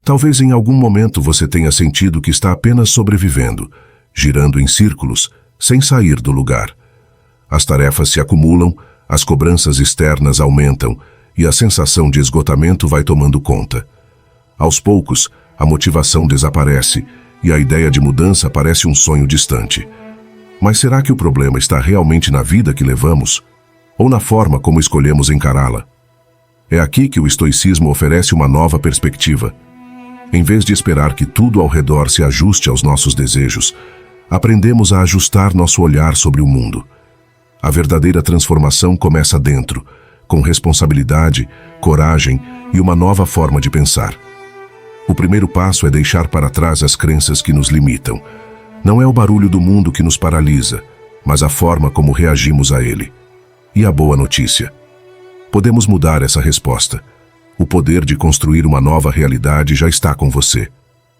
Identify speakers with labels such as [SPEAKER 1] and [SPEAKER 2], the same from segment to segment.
[SPEAKER 1] Talvez em algum momento você tenha sentido que está apenas sobrevivendo, girando em círculos, sem sair do lugar. As tarefas se acumulam, as cobranças externas aumentam e a sensação de esgotamento vai tomando conta. Aos poucos, a motivação desaparece e a ideia de mudança parece um sonho distante. Mas será que o problema está realmente na vida que levamos? Ou na forma como escolhemos encará-la? É aqui que o estoicismo oferece uma nova perspectiva. Em vez de esperar que tudo ao redor se ajuste aos nossos desejos, aprendemos a ajustar nosso olhar sobre o mundo. A verdadeira transformação começa dentro, com responsabilidade, coragem e uma nova forma de pensar. O primeiro passo é deixar para trás as crenças que nos limitam. Não é o barulho do mundo que nos paralisa, mas a forma como reagimos a ele. E a boa notícia: podemos mudar essa resposta. O poder de construir uma nova realidade já está com você.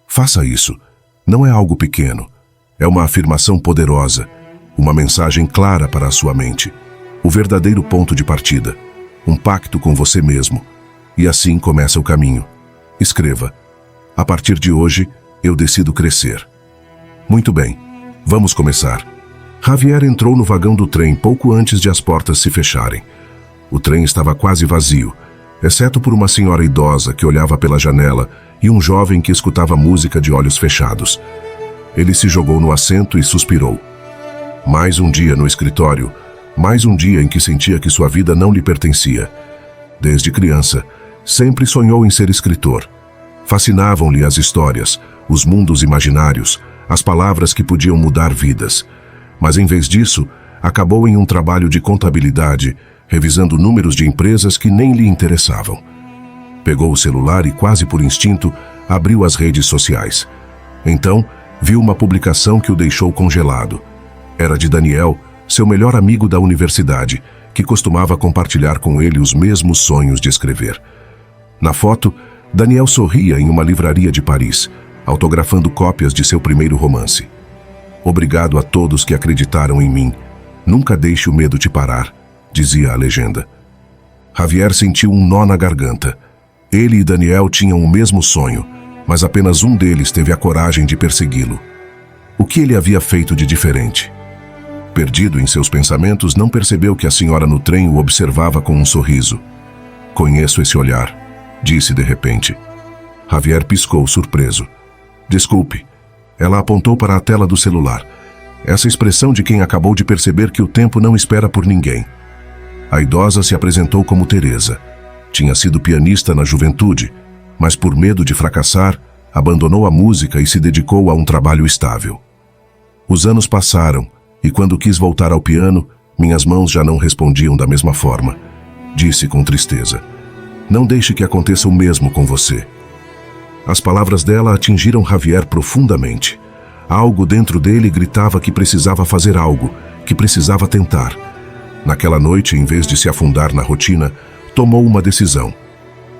[SPEAKER 1] Faça isso. Não é algo pequeno. É uma afirmação poderosa, uma mensagem clara para a sua mente. O verdadeiro ponto de partida. Um pacto com você mesmo. E assim começa o caminho. Escreva: a partir de hoje, eu decido crescer. Muito bem, vamos começar. Javier entrou no vagão do trem pouco antes de as portas se fecharem. O trem estava quase vazio, exceto por uma senhora idosa que olhava pela janela e um jovem que escutava música de olhos fechados. Ele se jogou no assento e suspirou. Mais um dia no escritório, mais um dia em que sentia que sua vida não lhe pertencia. Desde criança, sempre sonhou em ser escritor. Fascinavam-lhe as histórias, os mundos imaginários, as palavras que podiam mudar vidas. Mas em vez disso, acabou em um trabalho de contabilidade, revisando números de empresas que nem lhe interessavam. Pegou o celular e, quase por instinto, abriu as redes sociais. Então, viu uma publicação que o deixou congelado. Era de Daniel, seu melhor amigo da universidade, que costumava compartilhar com ele os mesmos sonhos de escrever. Na foto, Daniel sorria em uma livraria de Paris, autografando cópias de seu primeiro romance. Obrigado a todos que acreditaram em mim. Nunca deixe o medo te parar, dizia a legenda. Javier sentiu um nó na garganta. Ele e Daniel tinham o mesmo sonho, mas apenas um deles teve a coragem de persegui-lo. O que ele havia feito de diferente? Perdido em seus pensamentos, não percebeu que a senhora no trem o observava com um sorriso. Conheço esse olhar, disse de repente. Javier piscou surpreso. Desculpe. Ela apontou para a tela do celular. Essa expressão de quem acabou de perceber que o tempo não espera por ninguém. A idosa se apresentou como Teresa. Tinha sido pianista na juventude, mas por medo de fracassar, abandonou a música e se dedicou a um trabalho estável. Os anos passaram, e quando quis voltar ao piano, minhas mãos já não respondiam da mesma forma. Disse com tristeza: não deixe que aconteça o mesmo com você. As palavras dela atingiram Javier profundamente. Algo dentro dele gritava que precisava fazer algo, que precisava tentar. Naquela noite, em vez de se afundar na rotina, tomou uma decisão.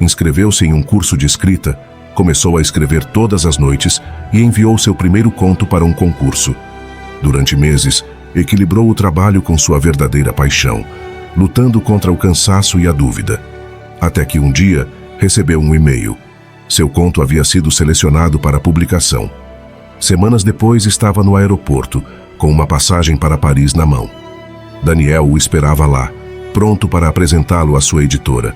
[SPEAKER 1] Inscreveu-se em um curso de escrita, começou a escrever todas as noites e enviou seu primeiro conto para um concurso. Durante meses, equilibrou o trabalho com sua verdadeira paixão, lutando contra o cansaço e a dúvida. Até que um dia, recebeu um e-mail. Seu conto havia sido selecionado para publicação. Semanas depois, estava no aeroporto, com uma passagem para Paris na mão. Daniel o esperava lá, pronto para apresentá-lo à sua editora.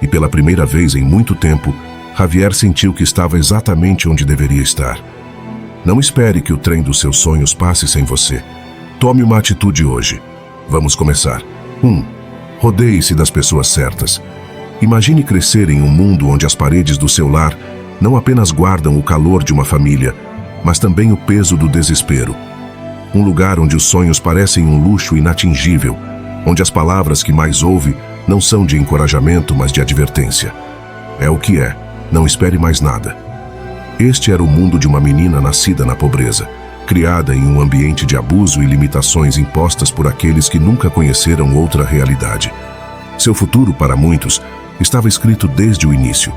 [SPEAKER 1] E pela primeira vez em muito tempo, Javier sentiu que estava exatamente onde deveria estar. Não espere que o trem dos seus sonhos passe sem você. Tome uma atitude hoje. Vamos começar. 1. Rodeie-se das pessoas certas. Imagine crescer em um mundo onde as paredes do seu lar não apenas guardam o calor de uma família, mas também o peso do desespero. Um lugar onde os sonhos parecem um luxo inatingível, onde as palavras que mais ouve não são de encorajamento, mas de advertência. É o que é, não espere mais nada. Este era o mundo de uma menina nascida na pobreza, criada em um ambiente de abuso e limitações impostas por aqueles que nunca conheceram outra realidade. Seu futuro, para muitos, estava escrito desde o início.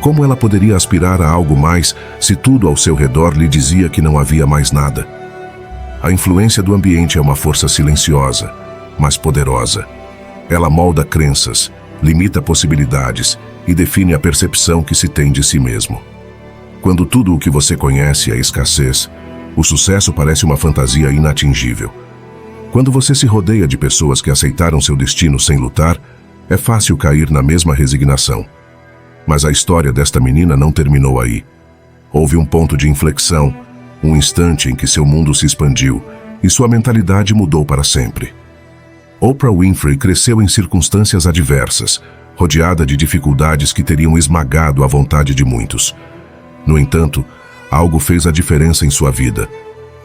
[SPEAKER 1] Como ela poderia aspirar a algo mais se tudo ao seu redor lhe dizia que não havia mais nada? A influência do ambiente é uma força silenciosa, mas poderosa. Ela molda crenças, limita possibilidades e define a percepção que se tem de si mesmo. Quando tudo o que você conhece é escassez, o sucesso parece uma fantasia inatingível. Quando você se rodeia de pessoas que aceitaram seu destino sem lutar, é fácil cair na mesma resignação. Mas a história desta menina não terminou aí. Houve um ponto de inflexão, um instante em que seu mundo se expandiu e sua mentalidade mudou para sempre. Oprah Winfrey cresceu em circunstâncias adversas, rodeada de dificuldades que teriam esmagado a vontade de muitos. No entanto, algo fez a diferença em sua vida.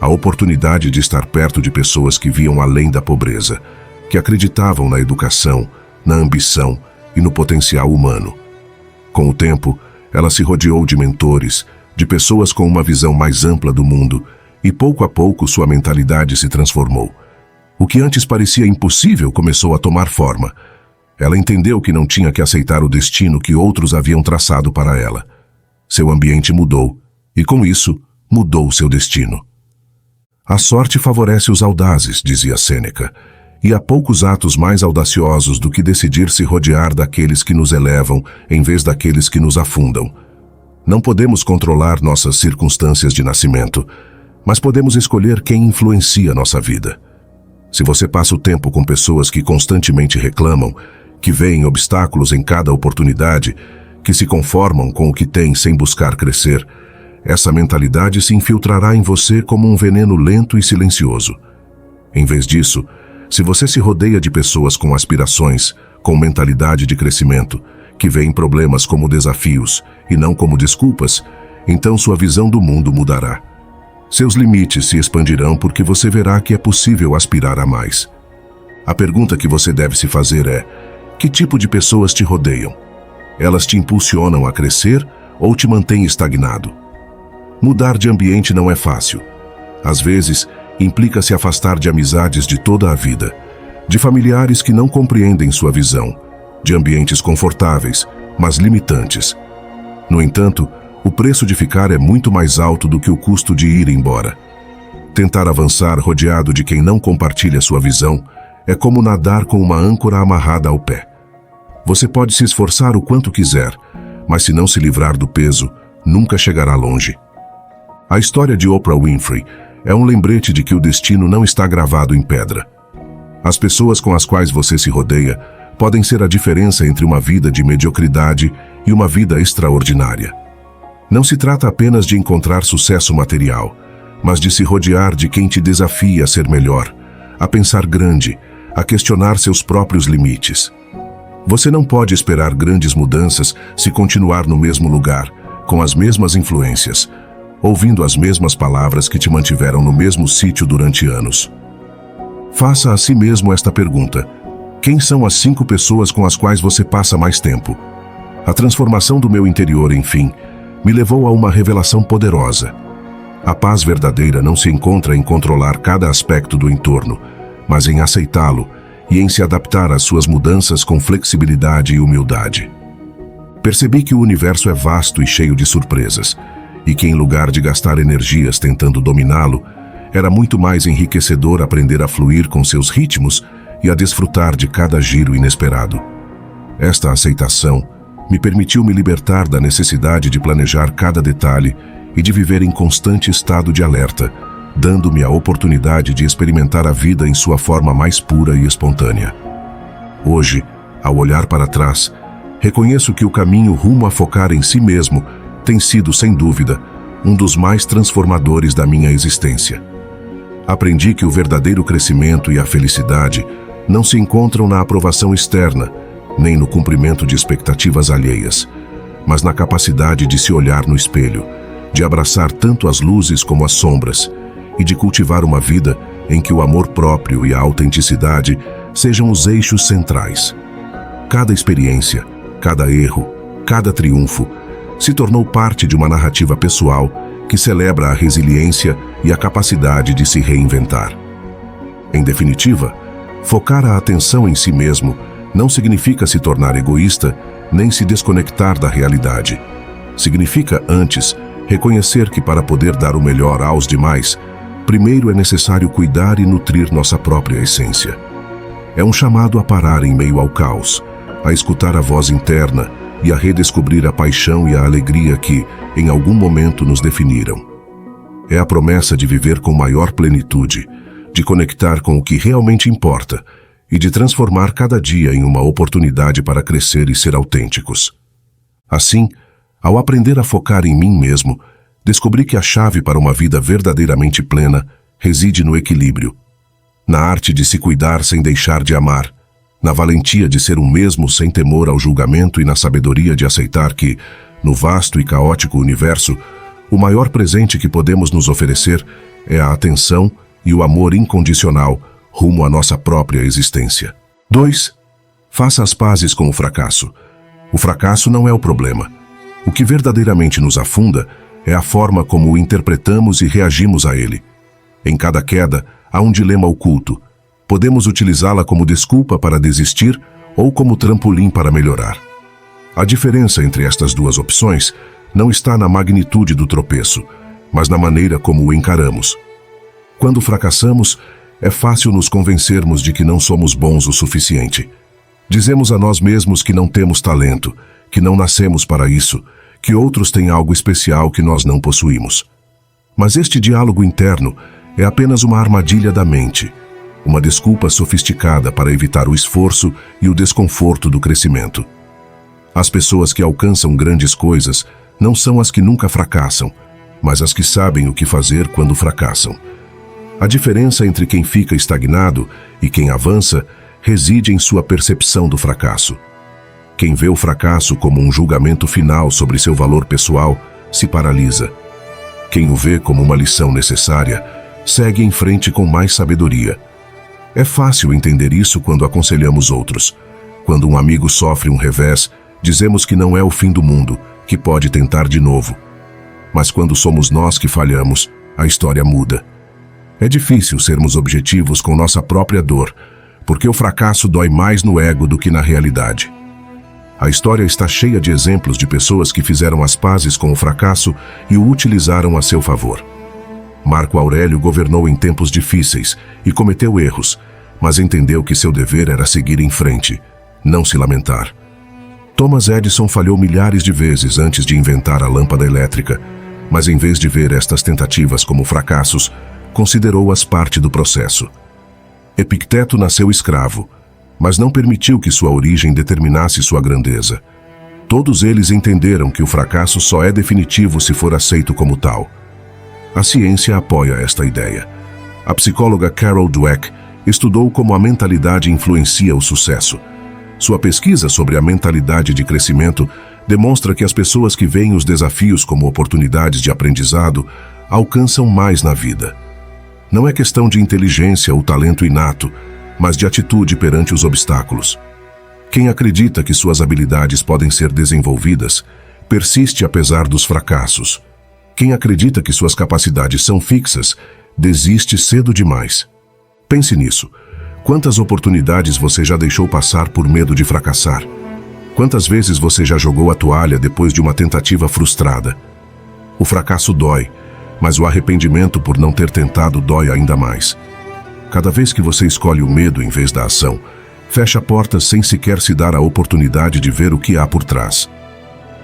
[SPEAKER 1] A oportunidade de estar perto de pessoas que viam além da pobreza, que acreditavam na educação, na ambição e no potencial humano. Com o tempo, ela se rodeou de mentores, de pessoas com uma visão mais ampla do mundo, e pouco a pouco sua mentalidade se transformou. O que antes parecia impossível começou a tomar forma. Ela entendeu que não tinha que aceitar o destino que outros haviam traçado para ela. Seu ambiente mudou, e com isso, mudou seu destino. A sorte favorece os audazes, dizia Sêneca, e há poucos atos mais audaciosos do que decidir se rodear daqueles que nos elevam em vez daqueles que nos afundam. Não podemos controlar nossas circunstâncias de nascimento, mas podemos escolher quem influencia nossa vida. Se você passa o tempo com pessoas que constantemente reclamam, que veem obstáculos em cada oportunidade, que se conformam com o que têm sem buscar crescer, essa mentalidade se infiltrará em você como um veneno lento e silencioso. Em vez disso, se você se rodeia de pessoas com aspirações, com mentalidade de crescimento, que veem problemas como desafios e não como desculpas, então sua visão do mundo mudará. Seus limites se expandirão porque você verá que é possível aspirar a mais. A pergunta que você deve se fazer é: que tipo de pessoas te rodeiam? Elas te impulsionam a crescer ou te mantêm estagnado? Mudar de ambiente não é fácil. Às vezes, implica se afastar de amizades de toda a vida, de familiares que não compreendem sua visão, de ambientes confortáveis, mas limitantes. No entanto, o preço de ficar é muito mais alto do que o custo de ir embora. Tentar avançar rodeado de quem não compartilha sua visão é como nadar com uma âncora amarrada ao pé. Você pode se esforçar o quanto quiser, mas se não se livrar do peso, nunca chegará longe. A história de Oprah Winfrey é um lembrete de que o destino não está gravado em pedra. As pessoas com as quais você se rodeia podem ser a diferença entre uma vida de mediocridade e uma vida extraordinária. Não se trata apenas de encontrar sucesso material, mas de se rodear de quem te desafia a ser melhor, a pensar grande, a questionar seus próprios limites. Você não pode esperar grandes mudanças se continuar no mesmo lugar, com as mesmas influências, ouvindo as mesmas palavras que te mantiveram no mesmo sítio durante anos. Faça a si mesmo esta pergunta: quem são as 5 pessoas com as quais você passa mais tempo? A transformação do meu interior, enfim, me levou a uma revelação poderosa. A paz verdadeira não se encontra em controlar cada aspecto do entorno, mas em aceitá-lo e em se adaptar às suas mudanças com flexibilidade e humildade. Percebi que o universo é vasto e cheio de surpresas, e que em lugar de gastar energias tentando dominá-lo, era muito mais enriquecedor aprender a fluir com seus ritmos e a desfrutar de cada giro inesperado. Esta aceitação me permitiu me libertar da necessidade de planejar cada detalhe e de viver em constante estado de alerta, dando-me a oportunidade de experimentar a vida em sua forma mais pura e espontânea. Hoje, ao olhar para trás, reconheço que o caminho rumo a focar em si mesmo tem sido, sem dúvida, um dos mais transformadores da minha existência. Aprendi que o verdadeiro crescimento e a felicidade não se encontram na aprovação externa, nem no cumprimento de expectativas alheias, mas na capacidade de se olhar no espelho, de abraçar tanto as luzes como as sombras, e de cultivar uma vida em que o amor próprio e a autenticidade sejam os eixos centrais. Cada experiência, cada erro, cada triunfo se tornou parte de uma narrativa pessoal que celebra a resiliência e a capacidade de se reinventar. Em definitiva, focar a atenção em si mesmo não significa se tornar egoísta nem se desconectar da realidade. Significa, antes, reconhecer que para poder dar o melhor aos demais, primeiro é necessário cuidar e nutrir nossa própria essência. É um chamado a parar em meio ao caos, a escutar a voz interna e a redescobrir a paixão e a alegria que, em algum momento, nos definiram. É a promessa de viver com maior plenitude, de conectar com o que realmente importa e de transformar cada dia em uma oportunidade para crescer e ser autênticos. Assim, ao aprender a focar em mim mesmo, descobri que a chave para uma vida verdadeiramente plena reside no equilíbrio, na arte de se cuidar sem deixar de amar, na valentia de ser um mesmo sem temor ao julgamento e na sabedoria de aceitar que, no vasto e caótico universo, o maior presente que podemos nos oferecer é a atenção e o amor incondicional rumo à nossa própria existência. 2. Faça as pazes com o fracasso. O fracasso não é o problema. O que verdadeiramente nos afunda é a forma como o interpretamos e reagimos a ele. Em cada queda, há um dilema oculto. Podemos utilizá-la como desculpa para desistir ou como trampolim para melhorar. A diferença entre estas duas opções não está na magnitude do tropeço, mas na maneira como o encaramos. Quando fracassamos, é fácil nos convencermos de que não somos bons o suficiente. Dizemos a nós mesmos que não temos talento, que não nascemos para isso, que outros têm algo especial que nós não possuímos. Mas este diálogo interno é apenas uma armadilha da mente, uma desculpa sofisticada para evitar o esforço e o desconforto do crescimento. As pessoas que alcançam grandes coisas não são as que nunca fracassam, mas as que sabem o que fazer quando fracassam. A diferença entre quem fica estagnado e quem avança reside em sua percepção do fracasso. Quem vê o fracasso como um julgamento final sobre seu valor pessoal se paralisa. Quem o vê como uma lição necessária segue em frente com mais sabedoria. É fácil entender isso quando aconselhamos outros. Quando um amigo sofre um revés, dizemos que não é o fim do mundo, que pode tentar de novo. Mas quando somos nós que falhamos, a história muda. É difícil sermos objetivos com nossa própria dor, porque o fracasso dói mais no ego do que na realidade. A história está cheia de exemplos de pessoas que fizeram as pazes com o fracasso e o utilizaram a seu favor. Marco Aurélio governou em tempos difíceis e cometeu erros, mas entendeu que seu dever era seguir em frente, não se lamentar. Thomas Edison falhou milhares de vezes antes de inventar a lâmpada elétrica, mas em vez de ver estas tentativas como fracassos, considerou-as parte do processo. Epicteto nasceu escravo, mas não permitiu que sua origem determinasse sua grandeza. Todos eles entenderam que o fracasso só é definitivo se for aceito como tal. A ciência apoia esta ideia. A psicóloga Carol Dweck estudou como a mentalidade influencia o sucesso. Sua pesquisa sobre a mentalidade de crescimento demonstra que as pessoas que veem os desafios como oportunidades de aprendizado alcançam mais na vida. Não é questão de inteligência ou talento inato, mas de atitude perante os obstáculos. Quem acredita que suas habilidades podem ser desenvolvidas, persiste apesar dos fracassos. Quem acredita que suas capacidades são fixas, desiste cedo demais. Pense nisso. Quantas oportunidades você já deixou passar por medo de fracassar? Quantas vezes você já jogou a toalha depois de uma tentativa frustrada? O fracasso dói, mas o arrependimento por não ter tentado dói ainda mais. Cada vez que você escolhe o medo em vez da ação, fecha portas sem sequer se dar a oportunidade de ver o que há por trás.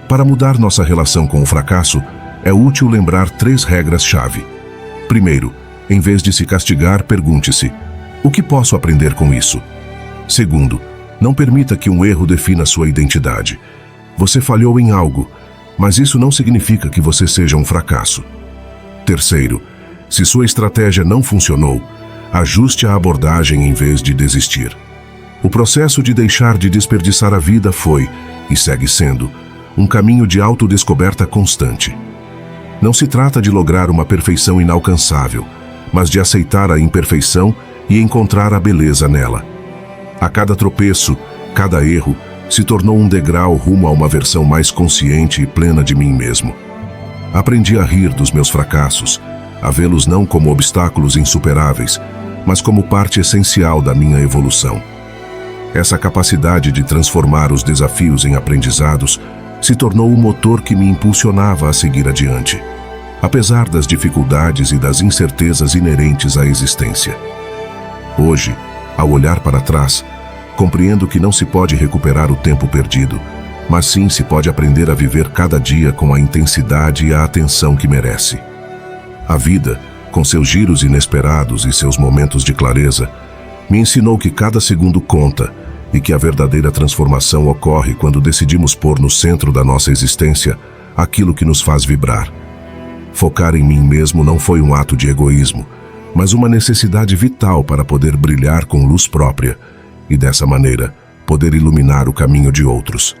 [SPEAKER 1] Para mudar nossa relação com o fracasso, é útil lembrar 3 regras-chave. Primeiro, em vez de se castigar, pergunte-se: o que posso aprender com isso? Segundo, não permita que um erro defina sua identidade. Você falhou em algo, mas isso não significa que você seja um fracasso. Terceiro, se sua estratégia não funcionou, ajuste a abordagem em vez de desistir. O processo de deixar de desperdiçar a vida foi, e segue sendo, um caminho de autodescoberta constante. Não se trata de lograr uma perfeição inalcançável, mas de aceitar a imperfeição e encontrar a beleza nela. A cada tropeço, cada erro, se tornou um degrau rumo a uma versão mais consciente e plena de mim mesmo. Aprendi a rir dos meus fracassos, a vê-los não como obstáculos insuperáveis, mas como parte essencial da minha evolução. Essa capacidade de transformar os desafios em aprendizados se tornou o motor que me impulsionava a seguir adiante, apesar das dificuldades e das incertezas inerentes à existência. Hoje, ao olhar para trás, compreendo que não se pode recuperar o tempo perdido, mas sim se pode aprender a viver cada dia com a intensidade e a atenção que merece. A vida, com seus giros inesperados e seus momentos de clareza, me ensinou que cada segundo conta e que a verdadeira transformação ocorre quando decidimos pôr no centro da nossa existência aquilo que nos faz vibrar. Focar em mim mesmo não foi um ato de egoísmo, mas uma necessidade vital para poder brilhar com luz própria e, dessa maneira, poder iluminar o caminho de outros.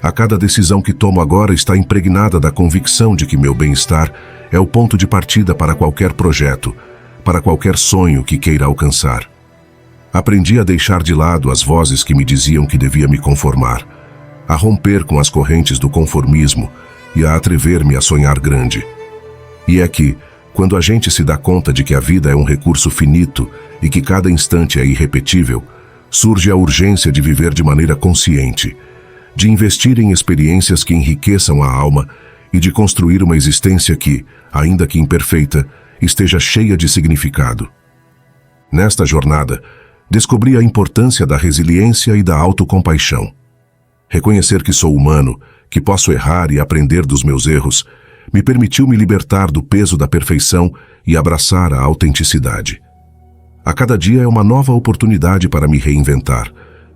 [SPEAKER 1] A cada decisão que tomo agora está impregnada da convicção de que meu bem-estar é o ponto de partida para qualquer projeto, para qualquer sonho que queira alcançar. Aprendi a deixar de lado as vozes que me diziam que devia me conformar, a romper com as correntes do conformismo e a atrever-me a sonhar grande. E é que, quando a gente se dá conta de que a vida é um recurso finito e que cada instante é irrepetível, surge a urgência de viver de maneira consciente, de investir em experiências que enriqueçam a alma e de construir uma existência que, ainda que imperfeita, esteja cheia de significado. Nesta jornada, descobri a importância da resiliência e da autocompaixão. Reconhecer que sou humano, que posso errar e aprender dos meus erros, me permitiu me libertar do peso da perfeição e abraçar a autenticidade. A cada dia é uma nova oportunidade para me reinventar,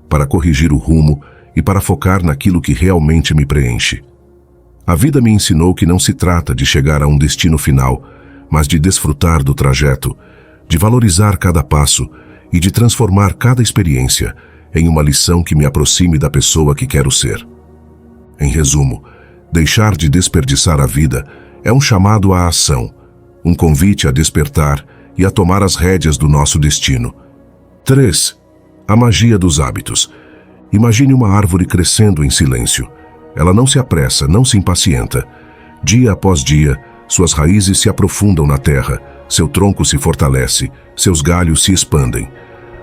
[SPEAKER 1] para corrigir o rumo e para focar naquilo que realmente me preenche. A vida me ensinou que não se trata de chegar a um destino final, mas de desfrutar do trajeto, de valorizar cada passo e de transformar cada experiência em uma lição que me aproxime da pessoa que quero ser. Em resumo, deixar de desperdiçar a vida é um chamado à ação, um convite a despertar e a tomar as rédeas do nosso destino. 3. A magia dos hábitos. Imagine uma árvore crescendo em silêncio. Ela não se apressa, não se impacienta. Dia após dia, suas raízes se aprofundam na terra, seu tronco se fortalece, seus galhos se expandem.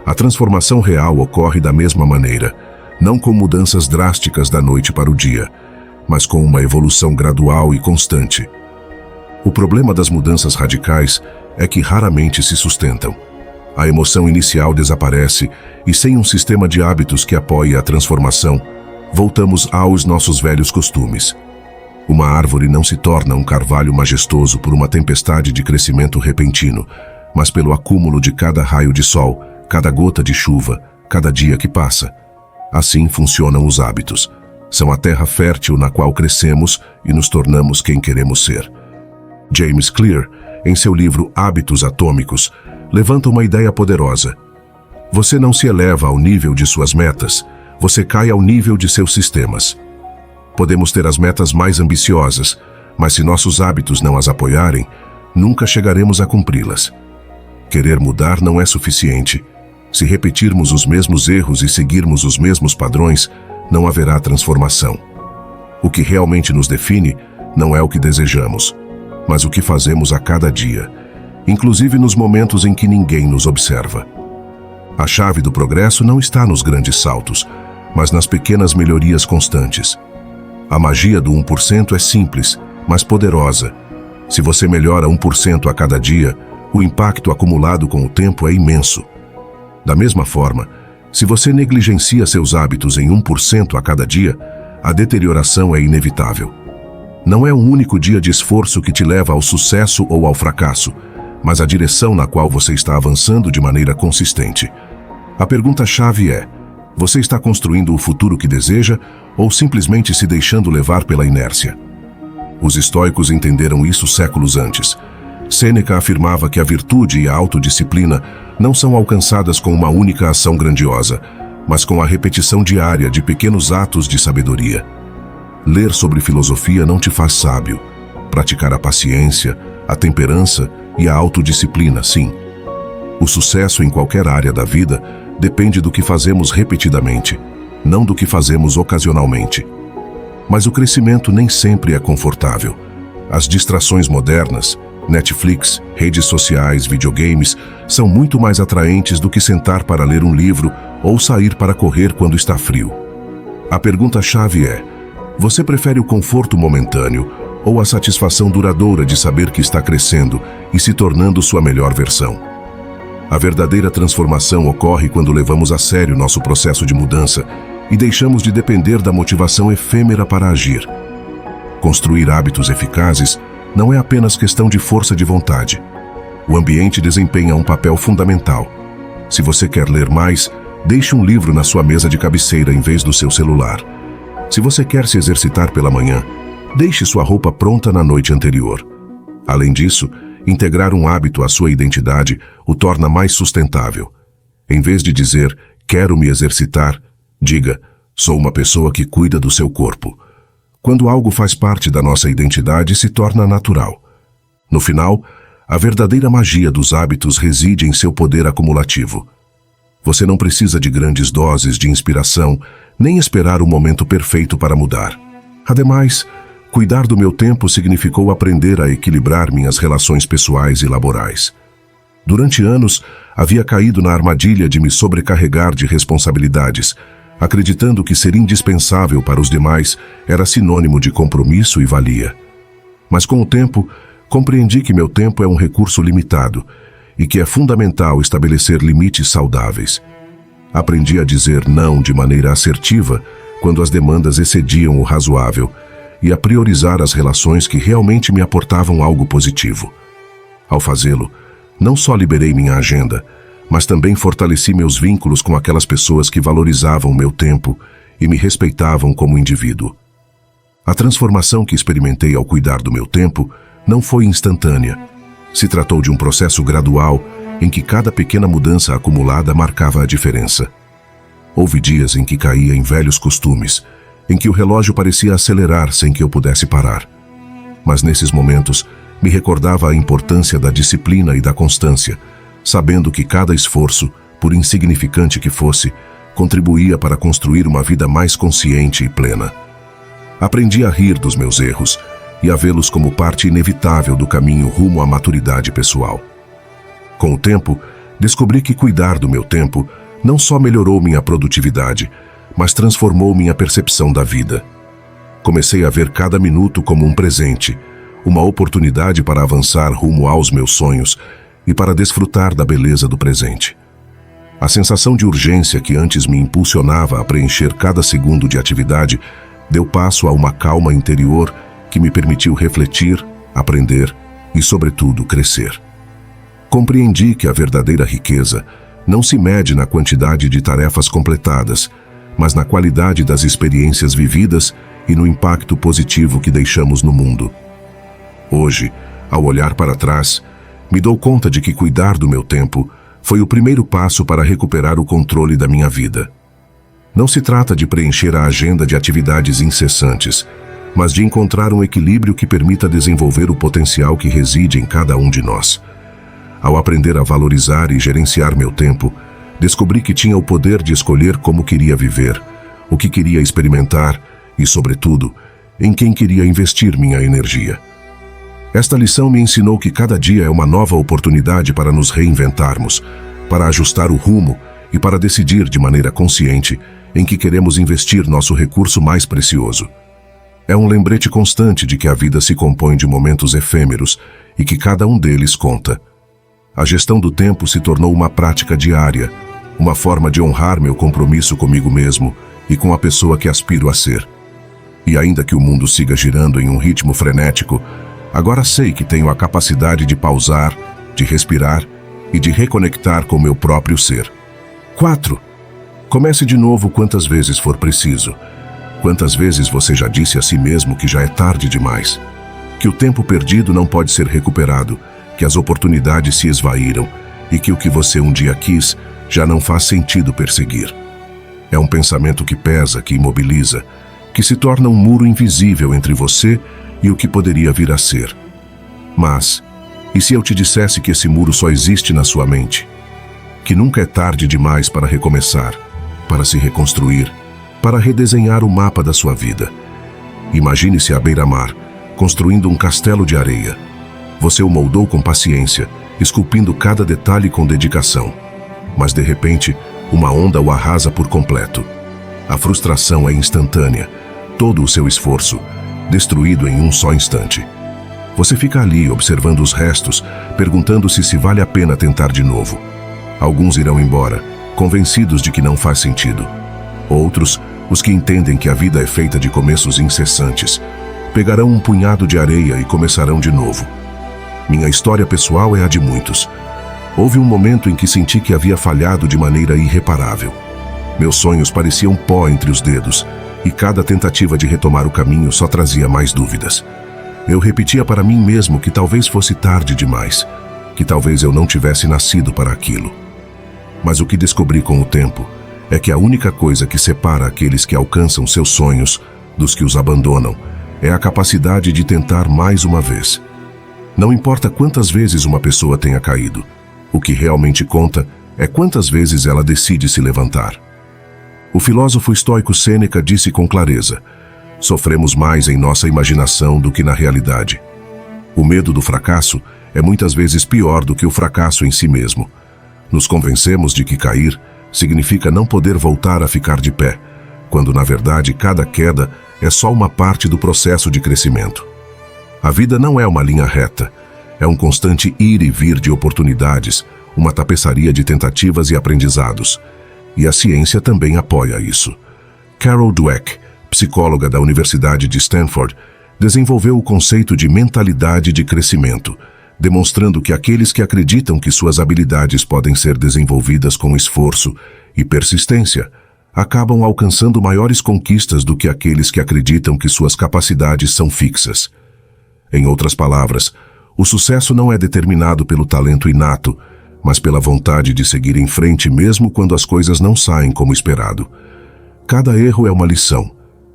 [SPEAKER 1] A transformação real ocorre da mesma maneira, não com mudanças drásticas da noite para o dia, mas com uma evolução gradual e constante. O problema das mudanças radicais é que raramente se sustentam. A emoção inicial desaparece e, sem um sistema de hábitos que apoie a transformação, voltamos aos nossos velhos costumes. Uma árvore não se torna um carvalho majestoso por uma tempestade de crescimento repentino, mas pelo acúmulo de cada raio de sol, cada gota de chuva, cada dia que passa. Assim funcionam os hábitos. São a terra fértil na qual crescemos e nos tornamos quem queremos ser. James Clear, em seu livro Hábitos Atômicos, levanta uma ideia poderosa. Você não se eleva ao nível de suas metas, você cai ao nível de seus sistemas. Podemos ter as metas mais ambiciosas, mas se nossos hábitos não as apoiarem, nunca chegaremos a cumpri-las. Querer mudar não é suficiente. Se repetirmos os mesmos erros e seguirmos os mesmos padrões, não haverá transformação. O que realmente nos define não é o que desejamos, mas o que fazemos a cada dia, inclusive nos momentos em que ninguém nos observa. A chave do progresso não está nos grandes saltos, mas nas pequenas melhorias constantes. A magia do 1% é simples, mas poderosa. Se você melhora 1% a cada dia, o impacto acumulado com o tempo é imenso. Da mesma forma, se você negligencia seus hábitos em 1% a cada dia, a deterioração é inevitável. Não é um único dia de esforço que te leva ao sucesso ou ao fracasso, mas a direção na qual você está avançando de maneira consistente. A pergunta-chave é: você está construindo o futuro que deseja ou simplesmente se deixando levar pela inércia? Os estoicos entenderam isso séculos antes. Sêneca afirmava que a virtude e a autodisciplina não são alcançadas com uma única ação grandiosa, mas com a repetição diária de pequenos atos de sabedoria. Ler sobre filosofia não te faz sábio. Praticar a paciência, a temperança e a autodisciplina, sim. O sucesso em qualquer área da vida depende do que fazemos repetidamente, não do que fazemos ocasionalmente. Mas o crescimento nem sempre é confortável. As distrações modernas, Netflix, redes sociais, videogames, são muito mais atraentes do que sentar para ler um livro ou sair para correr quando está frio. A pergunta-chave é: você prefere o conforto momentâneo ou a satisfação duradoura de saber que está crescendo e se tornando sua melhor versão? A verdadeira transformação ocorre quando levamos a sério nosso processo de mudança e deixamos de depender da motivação efêmera para agir. Construir hábitos eficazes não é apenas questão de força de vontade. O ambiente desempenha um papel fundamental. Se você quer ler mais, deixe um livro na sua mesa de cabeceira em vez do seu celular. Se você quer se exercitar pela manhã, deixe sua roupa pronta na noite anterior. Além disso, integrar um hábito à sua identidade o torna mais sustentável. Em vez de dizer, quero me exercitar, diga, sou uma pessoa que cuida do seu corpo. Quando algo faz parte da nossa identidade, se torna natural. No final, a verdadeira magia dos hábitos reside em seu poder acumulativo. Você não precisa de grandes doses de inspiração, nem esperar o momento perfeito para mudar. Ademais, cuidar do meu tempo significou aprender a equilibrar minhas relações pessoais e laborais. Durante anos, havia caído na armadilha de me sobrecarregar de responsabilidades, acreditando que ser indispensável para os demais era sinônimo de compromisso e valia. Mas com o tempo, compreendi que meu tempo é um recurso limitado e que é fundamental estabelecer limites saudáveis. Aprendi a dizer não de maneira assertiva quando as demandas excediam o razoável e a priorizar as relações que realmente me aportavam algo positivo. Ao fazê-lo, não só liberei minha agenda, mas também fortaleci meus vínculos com aquelas pessoas que valorizavam meu tempo e me respeitavam como indivíduo. A transformação que experimentei ao cuidar do meu tempo não foi instantânea. Se tratou de um processo gradual em que cada pequena mudança acumulada marcava a diferença. Houve dias em que caía em velhos costumes, em que o relógio parecia acelerar sem que eu pudesse parar. Mas nesses momentos, me recordava a importância da disciplina e da constância, sabendo que cada esforço, por insignificante que fosse, contribuía para construir uma vida mais consciente e plena. Aprendi a rir dos meus erros e a vê-los como parte inevitável do caminho rumo à maturidade pessoal. Com o tempo, descobri que cuidar do meu tempo não só melhorou minha produtividade, mas transformou minha percepção da vida. Comecei a ver cada minuto como um presente, uma oportunidade para avançar rumo aos meus sonhos e para desfrutar da beleza do presente. A sensação de urgência que antes me impulsionava a preencher cada segundo de atividade deu passo a uma calma interior que me permitiu refletir, aprender e, sobretudo, crescer. Compreendi que a verdadeira riqueza não se mede na quantidade de tarefas completadas, mas na qualidade das experiências vividas e no impacto positivo que deixamos no mundo. Hoje, ao olhar para trás, me dou conta de que cuidar do meu tempo foi o primeiro passo para recuperar o controle da minha vida. Não se trata de preencher a agenda de atividades incessantes, mas de encontrar um equilíbrio que permita desenvolver o potencial que reside em cada um de nós. Ao aprender a valorizar e gerenciar meu tempo, descobri que tinha o poder de escolher como queria viver, o que queria experimentar e, sobretudo, em quem queria investir minha energia. Esta lição me ensinou que cada dia é uma nova oportunidade para nos reinventarmos, para ajustar o rumo e para decidir de maneira consciente em que queremos investir nosso recurso mais precioso. É um lembrete constante de que a vida se compõe de momentos efêmeros e que cada um deles conta. A gestão do tempo se tornou uma prática diária, uma forma de honrar meu compromisso comigo mesmo e com a pessoa que aspiro a ser. E ainda que o mundo siga girando em um ritmo frenético, agora sei que tenho a capacidade de pausar, de respirar e de reconectar com meu próprio ser. 4. Comece de novo quantas vezes for preciso. Quantas vezes você já disse a si mesmo que já é tarde demais? Que o tempo perdido não pode ser recuperado, que as oportunidades se esvaíram e que o que você um dia quis já não faz sentido perseguir. É um pensamento que pesa, que imobiliza, que se torna um muro invisível entre você e o que poderia vir a ser. Mas, e se eu te dissesse que esse muro só existe na sua mente? Que nunca é tarde demais para recomeçar, para se reconstruir, para redesenhar o mapa da sua vida. Imagine-se à beira-mar, construindo um castelo de areia. Você o moldou com paciência, esculpindo cada detalhe com dedicação. Mas, de repente, uma onda o arrasa por completo. A frustração é instantânea, todo o seu esforço, destruído em um só instante. Você fica ali observando os restos, perguntando-se se vale a pena tentar de novo. Alguns irão embora, convencidos de que não faz sentido. Outros Os que entendem que a vida é feita de começos incessantes, pegarão um punhado de areia e começarão de novo. Minha história pessoal é a de muitos. Houve um momento em que senti que havia falhado de maneira irreparável. Meus sonhos pareciam pó entre os dedos, e cada tentativa de retomar o caminho só trazia mais dúvidas. Eu repetia para mim mesmo que talvez fosse tarde demais, que talvez eu não tivesse nascido para aquilo. Mas o que descobri com o tempo é que a única coisa que separa aqueles que alcançam seus sonhos dos que os abandonam é a capacidade de tentar mais uma vez. Não importa quantas vezes uma pessoa tenha caído, o que realmente conta é quantas vezes ela decide se levantar. O filósofo estoico Sêneca disse com clareza: sofremos mais em nossa imaginação do que na realidade. O medo do fracasso é muitas vezes pior do que o fracasso em si mesmo. Nos convencemos de que cair significa não poder voltar a ficar de pé, quando na verdade cada queda é só uma parte do processo de crescimento. A vida não é uma linha reta, é um constante ir e vir de oportunidades, uma tapeçaria de tentativas e aprendizados. E a ciência também apoia isso. Carol Dweck, psicóloga da Universidade de Stanford, desenvolveu o conceito de mentalidade de crescimento, demonstrando que aqueles que acreditam que suas habilidades podem ser desenvolvidas com esforço e persistência acabam alcançando maiores conquistas do que aqueles que acreditam que suas capacidades são fixas. Em outras palavras, o sucesso não é determinado pelo talento inato, mas pela vontade de seguir em frente mesmo quando as coisas não saem como esperado. Cada erro é uma lição,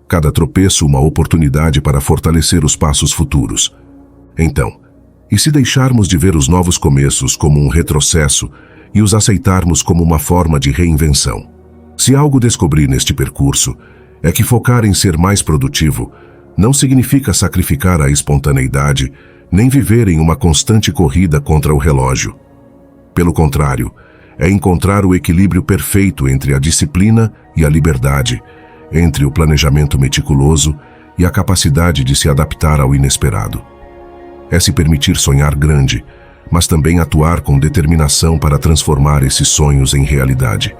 [SPEAKER 1] cada tropeço uma oportunidade para fortalecer os passos futuros. Então, e se deixarmos de ver os novos começos como um retrocesso e os aceitarmos como uma forma de reinvenção? Se algo descobri neste percurso, é que focar em ser mais produtivo não significa sacrificar a espontaneidade, nem viver em uma constante corrida contra o relógio. Pelo contrário, é encontrar o equilíbrio perfeito entre a disciplina e a liberdade, entre o planejamento meticuloso e a capacidade de se adaptar ao inesperado. É se permitir sonhar grande, mas também atuar com determinação para transformar esses sonhos em realidade.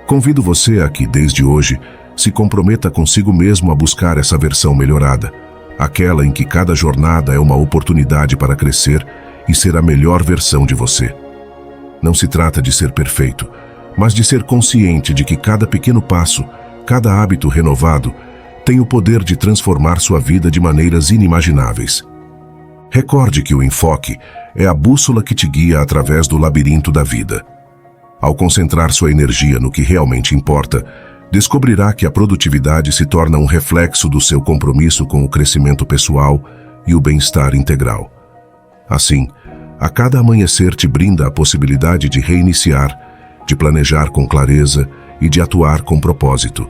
[SPEAKER 1] Convido você a que, desde hoje, se comprometa consigo mesmo a buscar essa versão melhorada, aquela em que cada jornada é uma oportunidade para crescer e ser a melhor versão de você. Não se trata de ser perfeito, mas de ser consciente de que cada pequeno passo, cada hábito renovado, tem o poder de transformar sua vida de maneiras inimagináveis. Recorde que o enfoque é a bússola que te guia através do labirinto da vida. Ao concentrar sua energia no que realmente importa, descobrirá que a produtividade se torna um reflexo do seu compromisso com o crescimento pessoal e o bem-estar integral. Assim, a cada amanhecer te brinda a possibilidade de reiniciar, de planejar com clareza e de atuar com propósito.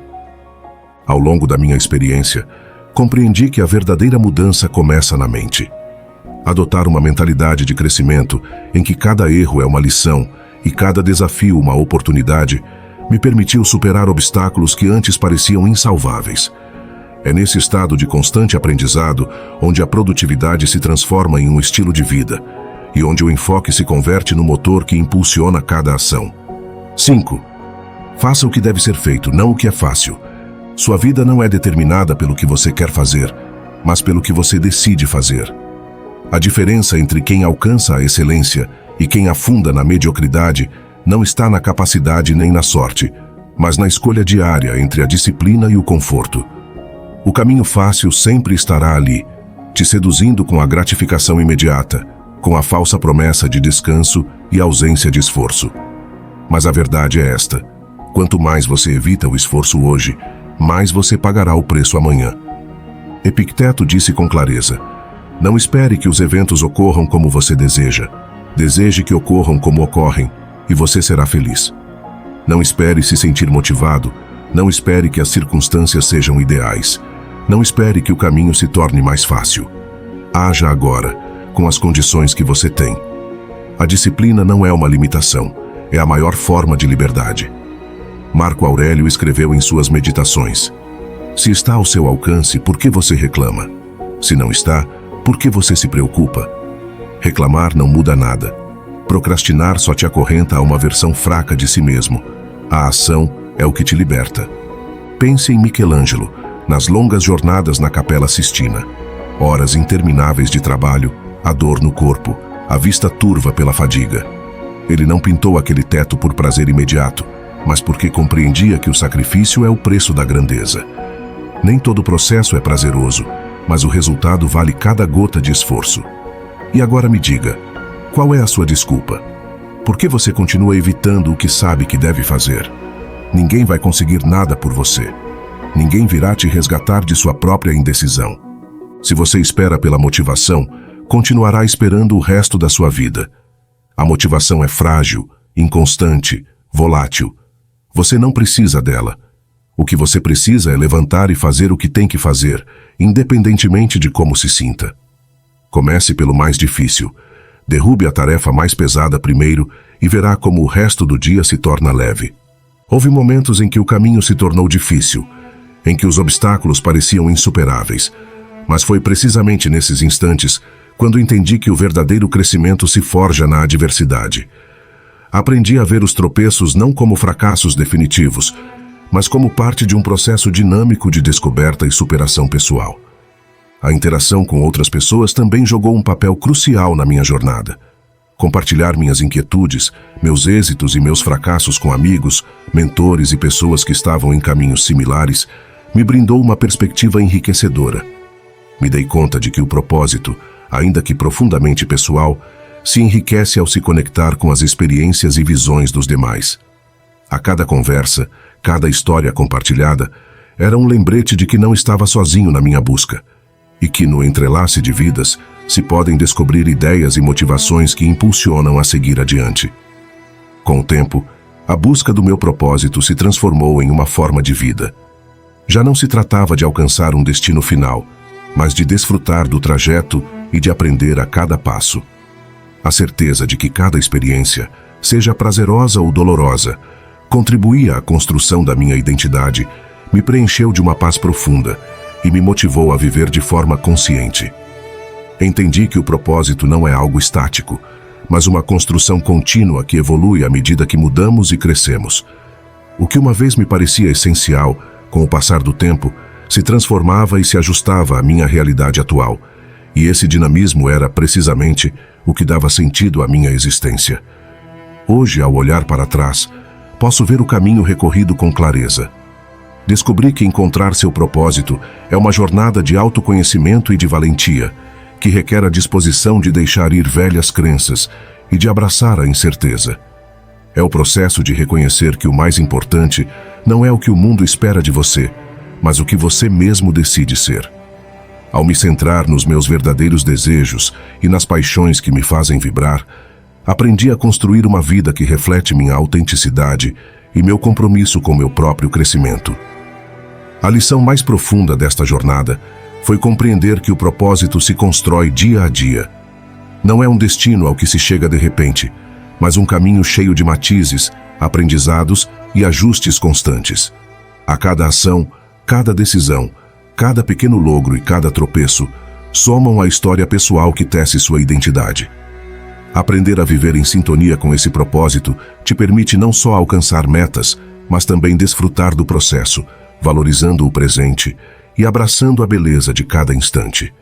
[SPEAKER 1] Ao longo da minha experiência, compreendi que a verdadeira mudança começa na mente. Adotar uma mentalidade de crescimento em que cada erro é uma lição e cada desafio uma oportunidade me permitiu superar obstáculos que antes pareciam insalváveis. É nesse estado de constante aprendizado onde a produtividade se transforma em um estilo de vida e onde o enfoque se converte no motor que impulsiona cada ação. 5. Faça o que deve ser feito, não o que é fácil. Sua vida não é determinada pelo que você quer fazer, mas pelo que você decide fazer. A diferença entre quem alcança a excelência e quem afunda na mediocridade não está na capacidade nem na sorte, mas na escolha diária entre a disciplina e o conforto. O caminho fácil sempre estará ali, te seduzindo com a gratificação imediata, com a falsa promessa de descanso e ausência de esforço. Mas a verdade é esta: quanto mais você evita o esforço hoje, mais você pagará o preço amanhã. Epicteto disse com clareza: não espere que os eventos ocorram como você deseja. Deseje que ocorram como ocorrem, e você será feliz. Não espere se sentir motivado, não espere que as circunstâncias sejam ideais. Não espere que o caminho se torne mais fácil. Haja agora, com as condições que você tem. A disciplina não é uma limitação, é a maior forma de liberdade. Marco Aurélio escreveu em suas meditações: se está ao seu alcance, por que você reclama? Se não está, por que você se preocupa? Reclamar não muda nada. Procrastinar só te acorrenta a uma versão fraca de si mesmo. A ação é o que te liberta. Pense em Michelangelo, nas longas jornadas na Capela Sistina. Horas intermináveis de trabalho, a dor no corpo, a vista turva pela fadiga. Ele não pintou aquele teto por prazer imediato, mas porque compreendia que o sacrifício é o preço da grandeza. Nem todo processo é prazeroso, mas o resultado vale cada gota de esforço. E agora me diga, qual é a sua desculpa? Por que você continua evitando o que sabe que deve fazer? Ninguém vai conseguir nada por você. Ninguém virá te resgatar de sua própria indecisão. Se você espera pela motivação, continuará esperando o resto da sua vida. A motivação é frágil, inconstante, volátil. Você não precisa dela. O que você precisa é levantar e fazer o que tem que fazer, independentemente de como se sinta. Comece pelo mais difícil. Derrube a tarefa mais pesada primeiro e verá como o resto do dia se torna leve. Houve momentos em que o caminho se tornou difícil, em que os obstáculos pareciam insuperáveis, mas foi precisamente nesses instantes quando entendi que o verdadeiro crescimento se forja na adversidade. Aprendi a ver os tropeços não como fracassos definitivos, mas como parte de um processo dinâmico de descoberta e superação pessoal. A interação com outras pessoas também jogou um papel crucial na minha jornada. Compartilhar minhas inquietudes, meus êxitos e meus fracassos com amigos, mentores e pessoas que estavam em caminhos similares me brindou uma perspectiva enriquecedora. Me dei conta de que o propósito, ainda que profundamente pessoal, se enriquece ao se conectar com as experiências e visões dos demais. A cada conversa, cada história compartilhada, era um lembrete de que não estava sozinho na minha busca, e que no entrelace de vidas se podem descobrir ideias e motivações que impulsionam a seguir adiante. Com o tempo, a busca do meu propósito se transformou em uma forma de vida. Já não se tratava de alcançar um destino final, mas de desfrutar do trajeto e de aprender a cada passo. A certeza de que cada experiência, seja prazerosa ou dolorosa, contribuía à construção da minha identidade, me preencheu de uma paz profunda e me motivou a viver de forma consciente. Entendi que o propósito não é algo estático, mas uma construção contínua que evolui à medida que mudamos e crescemos. O que uma vez me parecia essencial, com o passar do tempo, se transformava e se ajustava à minha realidade atual, e esse dinamismo era, precisamente, o que dava sentido à minha existência. Hoje, ao olhar para trás, posso ver o caminho recorrido com clareza. Descobri que encontrar seu propósito é uma jornada de autoconhecimento e de valentia, que requer a disposição de deixar ir velhas crenças e de abraçar a incerteza. É o processo de reconhecer que o mais importante não é o que o mundo espera de você, mas o que você mesmo decide ser. Ao me centrar nos meus verdadeiros desejos e nas paixões que me fazem vibrar, aprendi a construir uma vida que reflete minha autenticidade e meu compromisso com meu próprio crescimento. A lição mais profunda desta jornada foi compreender que o propósito se constrói dia a dia. Não é um destino ao que se chega de repente, mas um caminho cheio de matizes, aprendizados e ajustes constantes. A cada ação, cada decisão, cada pequeno logro e cada tropeço somam a história pessoal que tece sua identidade. Aprender a viver em sintonia com esse propósito te permite não só alcançar metas, mas também desfrutar do processo, valorizando o presente e abraçando a beleza de cada instante.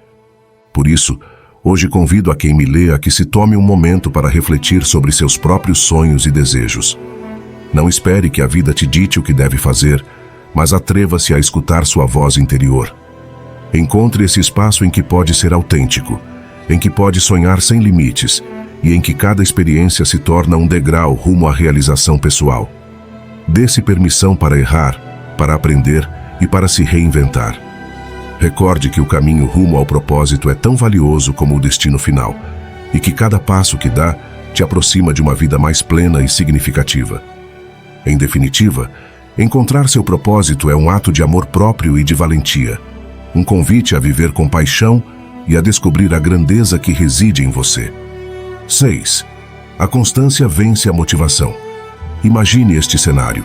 [SPEAKER 1] Por isso, hoje convido a quem me lê a que se tome um momento para refletir sobre seus próprios sonhos e desejos. Não espere que a vida te dite o que deve fazer, mas atreva-se a escutar sua voz interior. Encontre esse espaço em que pode ser autêntico, em que pode sonhar sem limites e em que cada experiência se torna um degrau rumo à realização pessoal. Dê-se permissão para errar, para aprender e para se reinventar. Recorde que o caminho rumo ao propósito é tão valioso como o destino final, e que cada passo que dá te aproxima de uma vida mais plena e significativa. Em definitiva, encontrar seu propósito é um ato de amor próprio e de valentia, um convite a viver com paixão e a descobrir a grandeza que reside em você. 6. A constância vence a motivação. Imagine este cenário.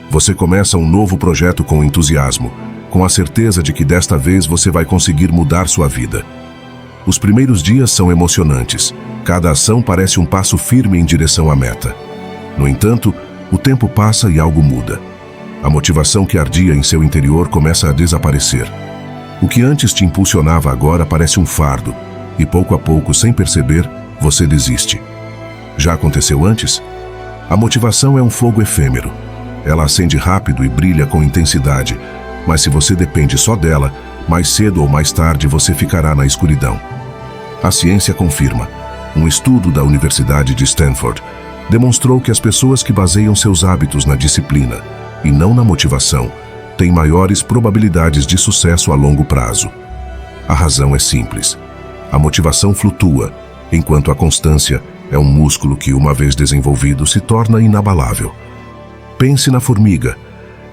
[SPEAKER 1] Você começa um novo projeto com entusiasmo, com a certeza de que desta vez você vai conseguir mudar sua vida. Os primeiros dias são emocionantes. Cada ação parece um passo firme em direção à meta. No entanto, o tempo passa e algo muda. A motivação que ardia em seu interior começa a desaparecer. O que antes te impulsionava agora parece um fardo, e pouco a pouco, sem perceber, você desiste. Já aconteceu antes? A motivação é um fogo efêmero. Ela acende rápido e brilha com intensidade, mas se você depende só dela, mais cedo ou mais tarde você ficará na escuridão. A ciência confirma. Um estudo da Universidade de Stanford demonstrou que as pessoas que baseiam seus hábitos na disciplina e não na motivação têm maiores probabilidades de sucesso a longo prazo. A razão é simples. A motivação flutua, enquanto a constância é um músculo que, uma vez desenvolvido, se torna inabalável. Pense na formiga.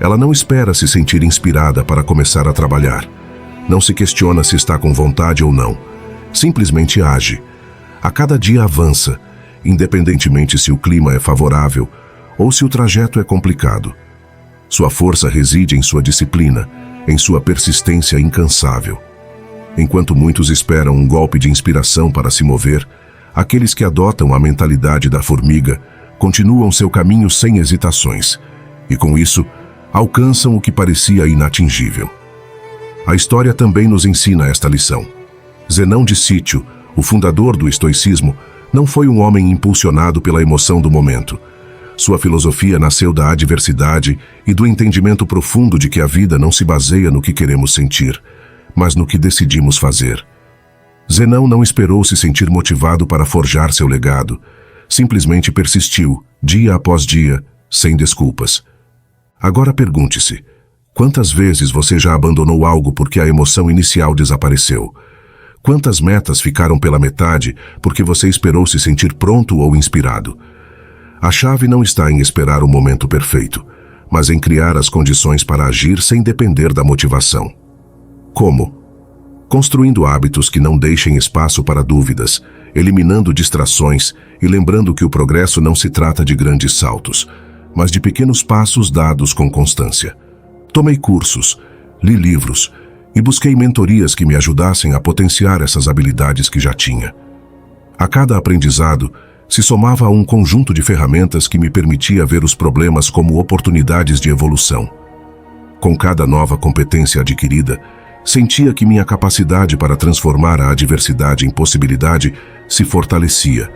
[SPEAKER 1] Ela não espera se sentir inspirada para começar a trabalhar. Não se questiona se está com vontade ou não. Simplesmente age. A cada dia avança, independentemente se o clima é favorável ou se o trajeto é complicado. Sua força reside em sua disciplina, em sua persistência incansável. Enquanto muitos esperam um golpe de inspiração para se mover, aqueles que adotam a mentalidade da formiga continuam seu caminho sem hesitações, e com isso, alcançam o que parecia inatingível. A história também nos ensina esta lição. Zenão de Sítio, o fundador do estoicismo, não foi um homem impulsionado pela emoção do momento. Sua filosofia nasceu da adversidade e do entendimento profundo de que a vida não se baseia no que queremos sentir, mas no que decidimos fazer. Zenão não esperou se sentir motivado para forjar seu legado. Simplesmente persistiu, dia após dia, sem desculpas. Agora pergunte-se, quantas vezes você já abandonou algo porque a emoção inicial desapareceu? Quantas metas ficaram pela metade porque você esperou se sentir pronto ou inspirado? A chave não está em esperar o momento perfeito, mas em criar as condições para agir sem depender da motivação. Como? Construindo hábitos que não deixem espaço para dúvidas, eliminando distrações e lembrando que o progresso não se trata de grandes saltos, mas de pequenos passos dados com constância. Tomei cursos, li livros e busquei mentorias que me ajudassem a potenciar essas habilidades que já tinha. A cada aprendizado, se somava a um conjunto de ferramentas que me permitia ver os problemas como oportunidades de evolução. Com cada nova competência adquirida, sentia que minha capacidade para transformar a adversidade em possibilidade se fortalecia,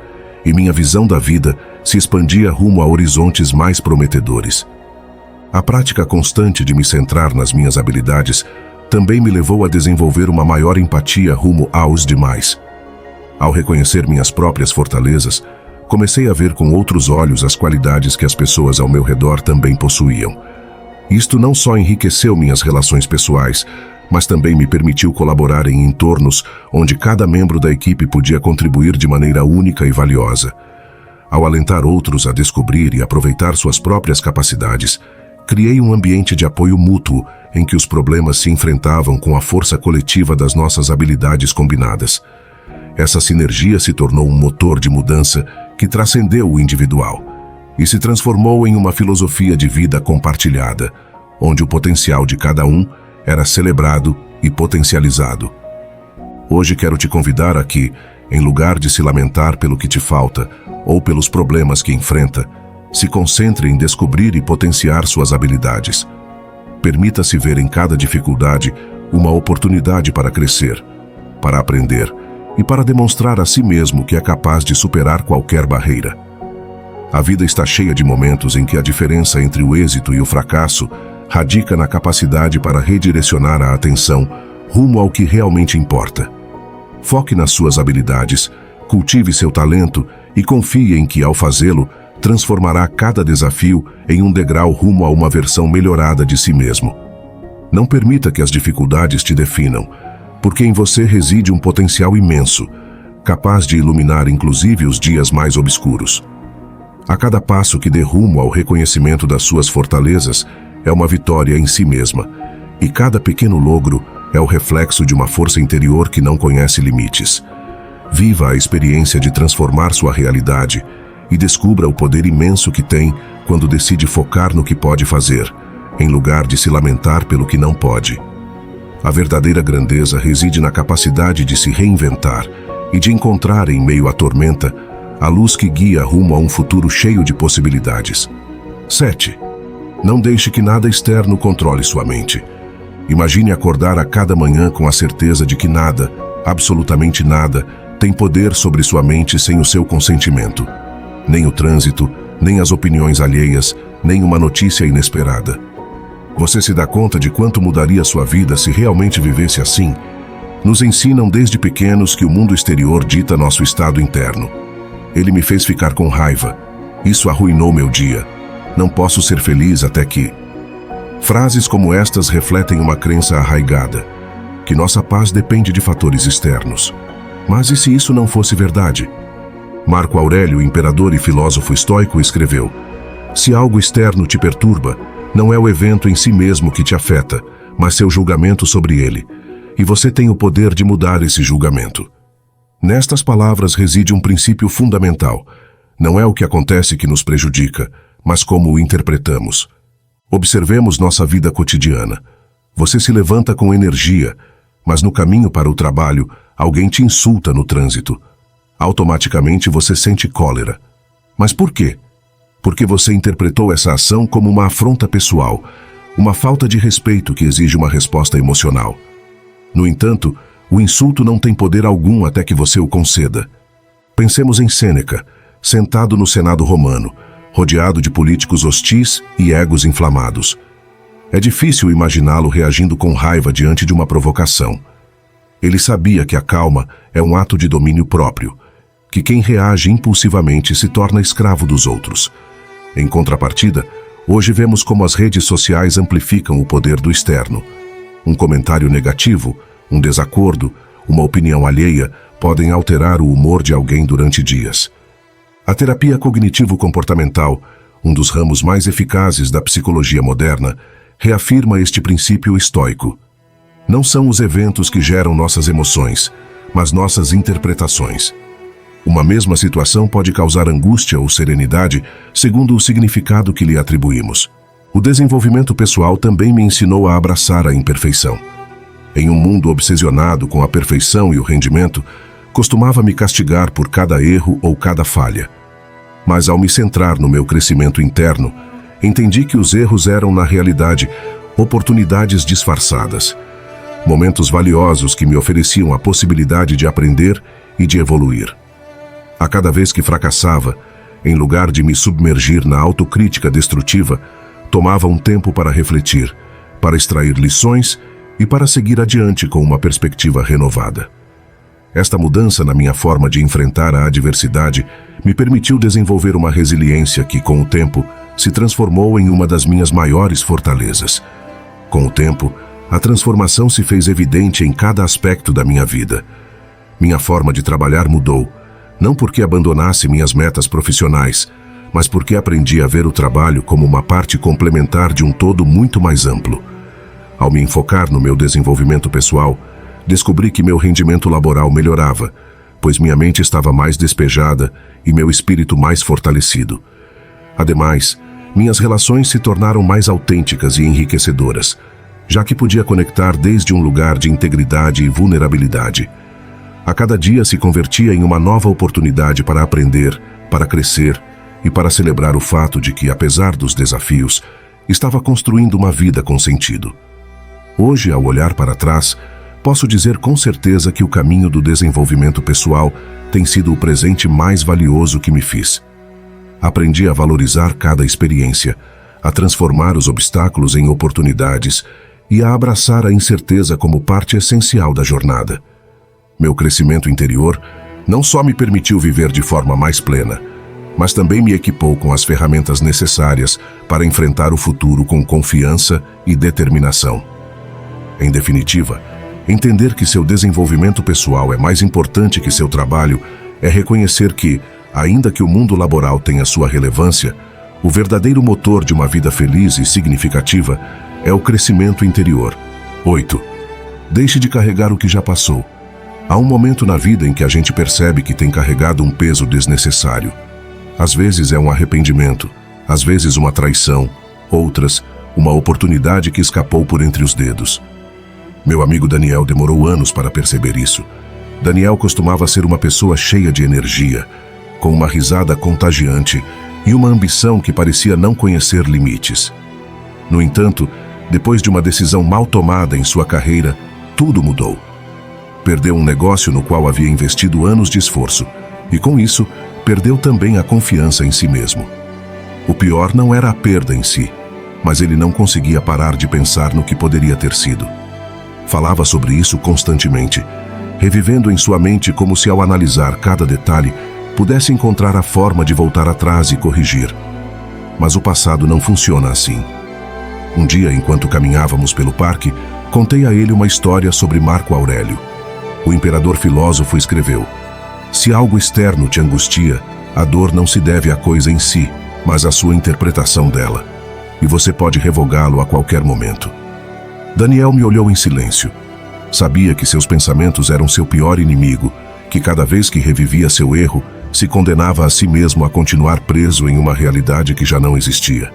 [SPEAKER 1] e minha visão da vida se expandia rumo a horizontes mais prometedores. A prática constante de me centrar nas minhas habilidades também me levou a desenvolver uma maior empatia rumo aos demais. Ao reconhecer minhas próprias fortalezas, comecei a ver com outros olhos as qualidades que as pessoas ao meu redor também possuíam. Isto não só enriqueceu minhas relações pessoais, mas também me permitiu colaborar em entornos onde cada membro da equipe podia contribuir de maneira única e valiosa. Ao alentar outros a descobrir e aproveitar suas próprias capacidades, criei um ambiente de apoio mútuo em que os problemas se enfrentavam com a força coletiva das nossas habilidades combinadas. Essa sinergia se tornou um motor de mudança que transcendeu o individual e se transformou em uma filosofia de vida compartilhada, onde o potencial de cada um era celebrado e potencializado. Hoje quero te convidar a que, em lugar de se lamentar pelo que te falta ou pelos problemas que enfrenta, se concentre em descobrir e potenciar suas habilidades. Permita-se ver em cada dificuldade uma oportunidade para crescer, para aprender e para demonstrar a si mesmo que é capaz de superar qualquer barreira. A vida está cheia de momentos em que a diferença entre o êxito e o fracasso radica na capacidade para redirecionar a atenção rumo ao que realmente importa. Foque nas suas habilidades, cultive seu talento e confie em que, ao fazê-lo, transformará cada desafio em um degrau rumo a uma versão melhorada de si mesmo. Não permita que as dificuldades te definam, porque em você reside um potencial imenso, capaz de iluminar inclusive os dias mais obscuros. A cada passo que dê rumo ao reconhecimento das suas fortalezas é uma vitória em si mesma, e cada pequeno logro é o reflexo de uma força interior que não conhece limites. Viva a experiência de transformar sua realidade e descubra o poder imenso que tem quando decide focar no que pode fazer, em lugar de se lamentar pelo que não pode. A verdadeira grandeza reside na capacidade de se reinventar e de encontrar em meio à tormenta a luz que guia rumo a um futuro cheio de possibilidades. 7. Não deixe que nada externo controle sua mente. Imagine acordar a cada manhã com a certeza de que nada, absolutamente nada, tem poder sobre sua mente sem o seu consentimento. Nem o trânsito, nem as opiniões alheias, nem uma notícia inesperada. Você se dá conta de quanto mudaria sua vida se realmente vivesse assim? Nos ensinam desde pequenos que o mundo exterior dita nosso estado interno. Ele me fez ficar com raiva. Isso arruinou meu dia. Não posso ser feliz até que... Frases como estas refletem uma crença arraigada, que nossa paz depende de fatores externos. Mas e se isso não fosse verdade? Marco Aurélio, imperador e filósofo estoico, escreveu: se algo externo te perturba, não é o evento em si mesmo que te afeta, mas seu julgamento sobre ele. E você tem o poder de mudar esse julgamento. Nestas palavras reside um princípio fundamental. Não é o que acontece que nos prejudica, mas como o interpretamos. Observemos nossa vida cotidiana. Você se levanta com energia, mas no caminho para o trabalho, alguém te insulta no trânsito. Automaticamente você sente cólera. Mas por quê? Porque você interpretou essa ação como uma afronta pessoal, uma falta de respeito que exige uma resposta emocional. No entanto, o insulto não tem poder algum até que você o conceda. Pensemos em Sêneca, sentado no Senado romano, rodeado de políticos hostis e egos inflamados. É difícil imaginá-lo reagindo com raiva diante de uma provocação. Ele sabia que a calma é um ato de domínio próprio, que quem reage impulsivamente se torna escravo dos outros. Em contrapartida, hoje vemos como as redes sociais amplificam o poder do externo. Um comentário negativo, um desacordo, uma opinião alheia podem alterar o humor de alguém durante dias. A terapia cognitivo-comportamental, um dos ramos mais eficazes da psicologia moderna, reafirma este princípio estoico. Não são os eventos que geram nossas emoções, mas nossas interpretações. Uma mesma situação pode causar angústia ou serenidade, segundo o significado que lhe atribuímos. O desenvolvimento pessoal também me ensinou a abraçar a imperfeição. Em um mundo obsessionado com a perfeição e o rendimento, costumava me castigar por cada erro ou cada falha. Mas ao me centrar no meu crescimento interno, entendi que os erros eram, na realidade, oportunidades disfarçadas. Momentos valiosos que me ofereciam a possibilidade de aprender e de evoluir. A cada vez que fracassava, em lugar de me submergir na autocrítica destrutiva, tomava um tempo para refletir, para extrair lições e para seguir adiante com uma perspectiva renovada. Esta mudança na minha forma de enfrentar a adversidade me permitiu desenvolver uma resiliência que, com o tempo, se transformou em uma das minhas maiores fortalezas. Com o tempo, a transformação se fez evidente em cada aspecto da minha vida. Minha forma de trabalhar mudou, não porque abandonasse minhas metas profissionais, mas porque aprendi a ver o trabalho como uma parte complementar de um todo muito mais amplo. Ao me enfocar no meu desenvolvimento pessoal, descobri que meu rendimento laboral melhorava, pois minha mente estava mais despejada e meu espírito mais fortalecido. Ademais, minhas relações se tornaram mais autênticas e enriquecedoras, já que podia conectar desde um lugar de integridade e vulnerabilidade. A cada dia se convertia em uma nova oportunidade para aprender, para crescer e para celebrar o fato de que, apesar dos desafios, estava construindo uma vida com sentido. Hoje, ao olhar para trás, posso dizer com certeza que o caminho do desenvolvimento pessoal tem sido o presente mais valioso que me fiz. Aprendi a valorizar cada experiência, a transformar os obstáculos em oportunidades e a abraçar a incerteza como parte essencial da jornada. Meu crescimento interior não só me permitiu viver de forma mais plena, mas também me equipou com as ferramentas necessárias para enfrentar o futuro com confiança e determinação. Em definitiva, entender que seu desenvolvimento pessoal é mais importante que seu trabalho é reconhecer que, ainda que o mundo laboral tenha sua relevância, o verdadeiro motor de uma vida feliz e significativa é o crescimento interior. 8. Deixe de carregar o que já passou. Há um momento na vida em que a gente percebe que tem carregado um peso desnecessário. Às vezes é um arrependimento, às vezes uma traição, outras, uma oportunidade que escapou por entre os dedos. Meu amigo Daniel demorou anos para perceber isso. Daniel costumava ser uma pessoa cheia de energia, com uma risada contagiante e uma ambição que parecia não conhecer limites. No entanto, depois de uma decisão mal tomada em sua carreira, tudo mudou. Perdeu um negócio no qual havia investido anos de esforço, e com isso, perdeu também a confiança em si mesmo. O pior não era a perda em si, mas ele não conseguia parar de pensar no que poderia ter sido. Falava sobre isso constantemente, revivendo em sua mente como se ao analisar cada detalhe, pudesse encontrar a forma de voltar atrás e corrigir. Mas o passado não funciona assim. Um dia, enquanto caminhávamos pelo parque, contei a ele uma história sobre Marco Aurélio. O imperador filósofo escreveu: "Se algo externo te angustia, a dor não se deve à coisa em si, mas à sua interpretação dela. E você pode revogá-lo a qualquer momento." Daniel me olhou em silêncio. Sabia que seus pensamentos eram seu pior inimigo, que cada vez que revivia seu erro, se condenava a si mesmo a continuar preso em uma realidade que já não existia.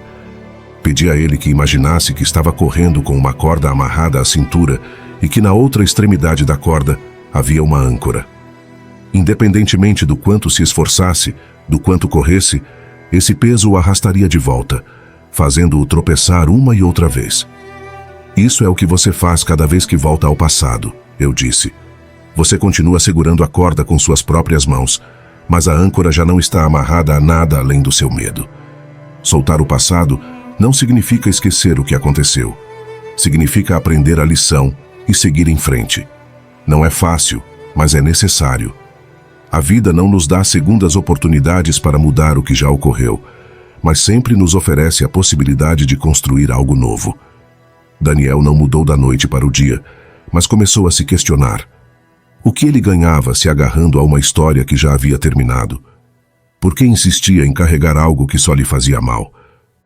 [SPEAKER 1] Pedi a ele que imaginasse que estava correndo com uma corda amarrada à cintura e que na outra extremidade da corda havia uma âncora. Independentemente do quanto se esforçasse, do quanto corresse, esse peso o arrastaria de volta, fazendo-o tropeçar uma e outra vez. "Isso é o que você faz cada vez que volta ao passado", eu disse. "Você continua segurando a corda com suas próprias mãos, mas a âncora já não está amarrada a nada além do seu medo. Soltar o passado não significa esquecer o que aconteceu. Significa aprender a lição e seguir em frente. Não é fácil, mas é necessário. A vida não nos dá segundas oportunidades para mudar o que já ocorreu, mas sempre nos oferece a possibilidade de construir algo novo." Daniel não mudou da noite para o dia, mas começou a se questionar. O que ele ganhava se agarrando a uma história que já havia terminado? Por que insistia em carregar algo que só lhe fazia mal?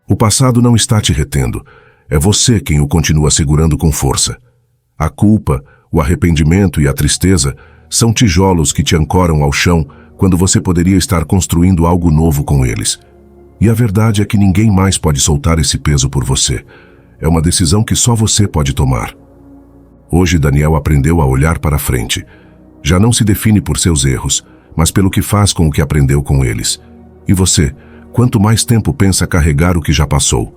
[SPEAKER 1] O passado não está te retendo. É você quem o continua segurando com força. A culpa, o arrependimento e a tristeza são tijolos que te ancoram ao chão quando você poderia estar construindo algo novo com eles. E a verdade é que ninguém mais pode soltar esse peso por você. É uma decisão que só você pode tomar. Hoje Daniel aprendeu a olhar para frente. Já não se define por seus erros, mas pelo que faz com o que aprendeu com eles. E você, quanto mais tempo pensa carregar o que já passou?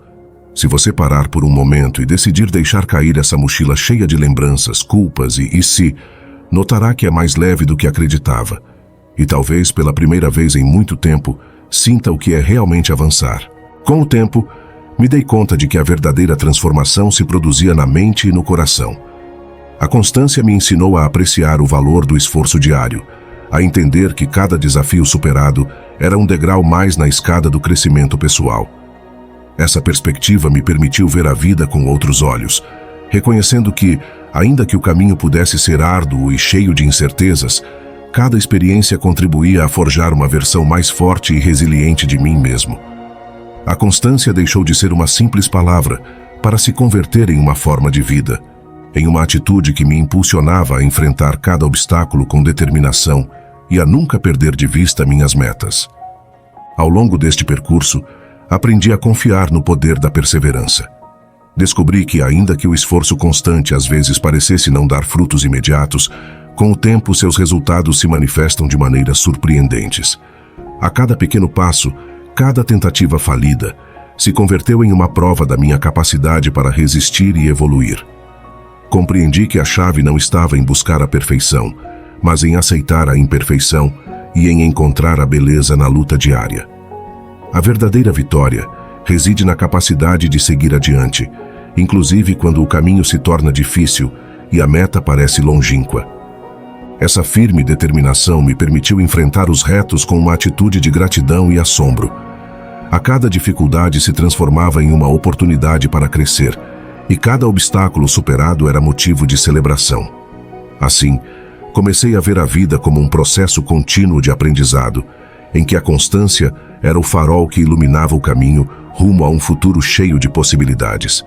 [SPEAKER 1] Se você parar por um momento e decidir deixar cair essa mochila cheia de lembranças, culpas e se, notará que é mais leve do que acreditava. E talvez, pela primeira vez em muito tempo, sinta o que é realmente avançar. Com o tempo, me dei conta de que a verdadeira transformação se produzia na mente e no coração. A constância me ensinou a apreciar o valor do esforço diário, a entender que cada desafio superado era um degrau mais na escada do crescimento pessoal. Essa perspectiva me permitiu ver a vida com outros olhos, reconhecendo que, ainda que o caminho pudesse ser árduo e cheio de incertezas, cada experiência contribuía a forjar uma versão mais forte e resiliente de mim mesmo. A constância deixou de ser uma simples palavra para se converter em uma forma de vida, em uma atitude que me impulsionava a enfrentar cada obstáculo com determinação e a nunca perder de vista minhas metas. Ao longo deste percurso, aprendi a confiar no poder da perseverança. Descobri que, ainda que o esforço constante às vezes parecesse não dar frutos imediatos, com o tempo seus resultados se manifestam de maneiras surpreendentes. A cada pequeno passo, cada tentativa falida, se converteu em uma prova da minha capacidade para resistir e evoluir. Compreendi que a chave não estava em buscar a perfeição, mas em aceitar a imperfeição e em encontrar a beleza na luta diária. A verdadeira vitória reside na capacidade de seguir adiante, inclusive quando o caminho se torna difícil e a meta parece longínqua. Essa firme determinação me permitiu enfrentar os retos com uma atitude de gratidão e assombro. A cada dificuldade se transformava em uma oportunidade para crescer, e cada obstáculo superado era motivo de celebração. Assim, comecei a ver a vida como um processo contínuo de aprendizado, em que a constância era o farol que iluminava o caminho rumo a um futuro cheio de possibilidades.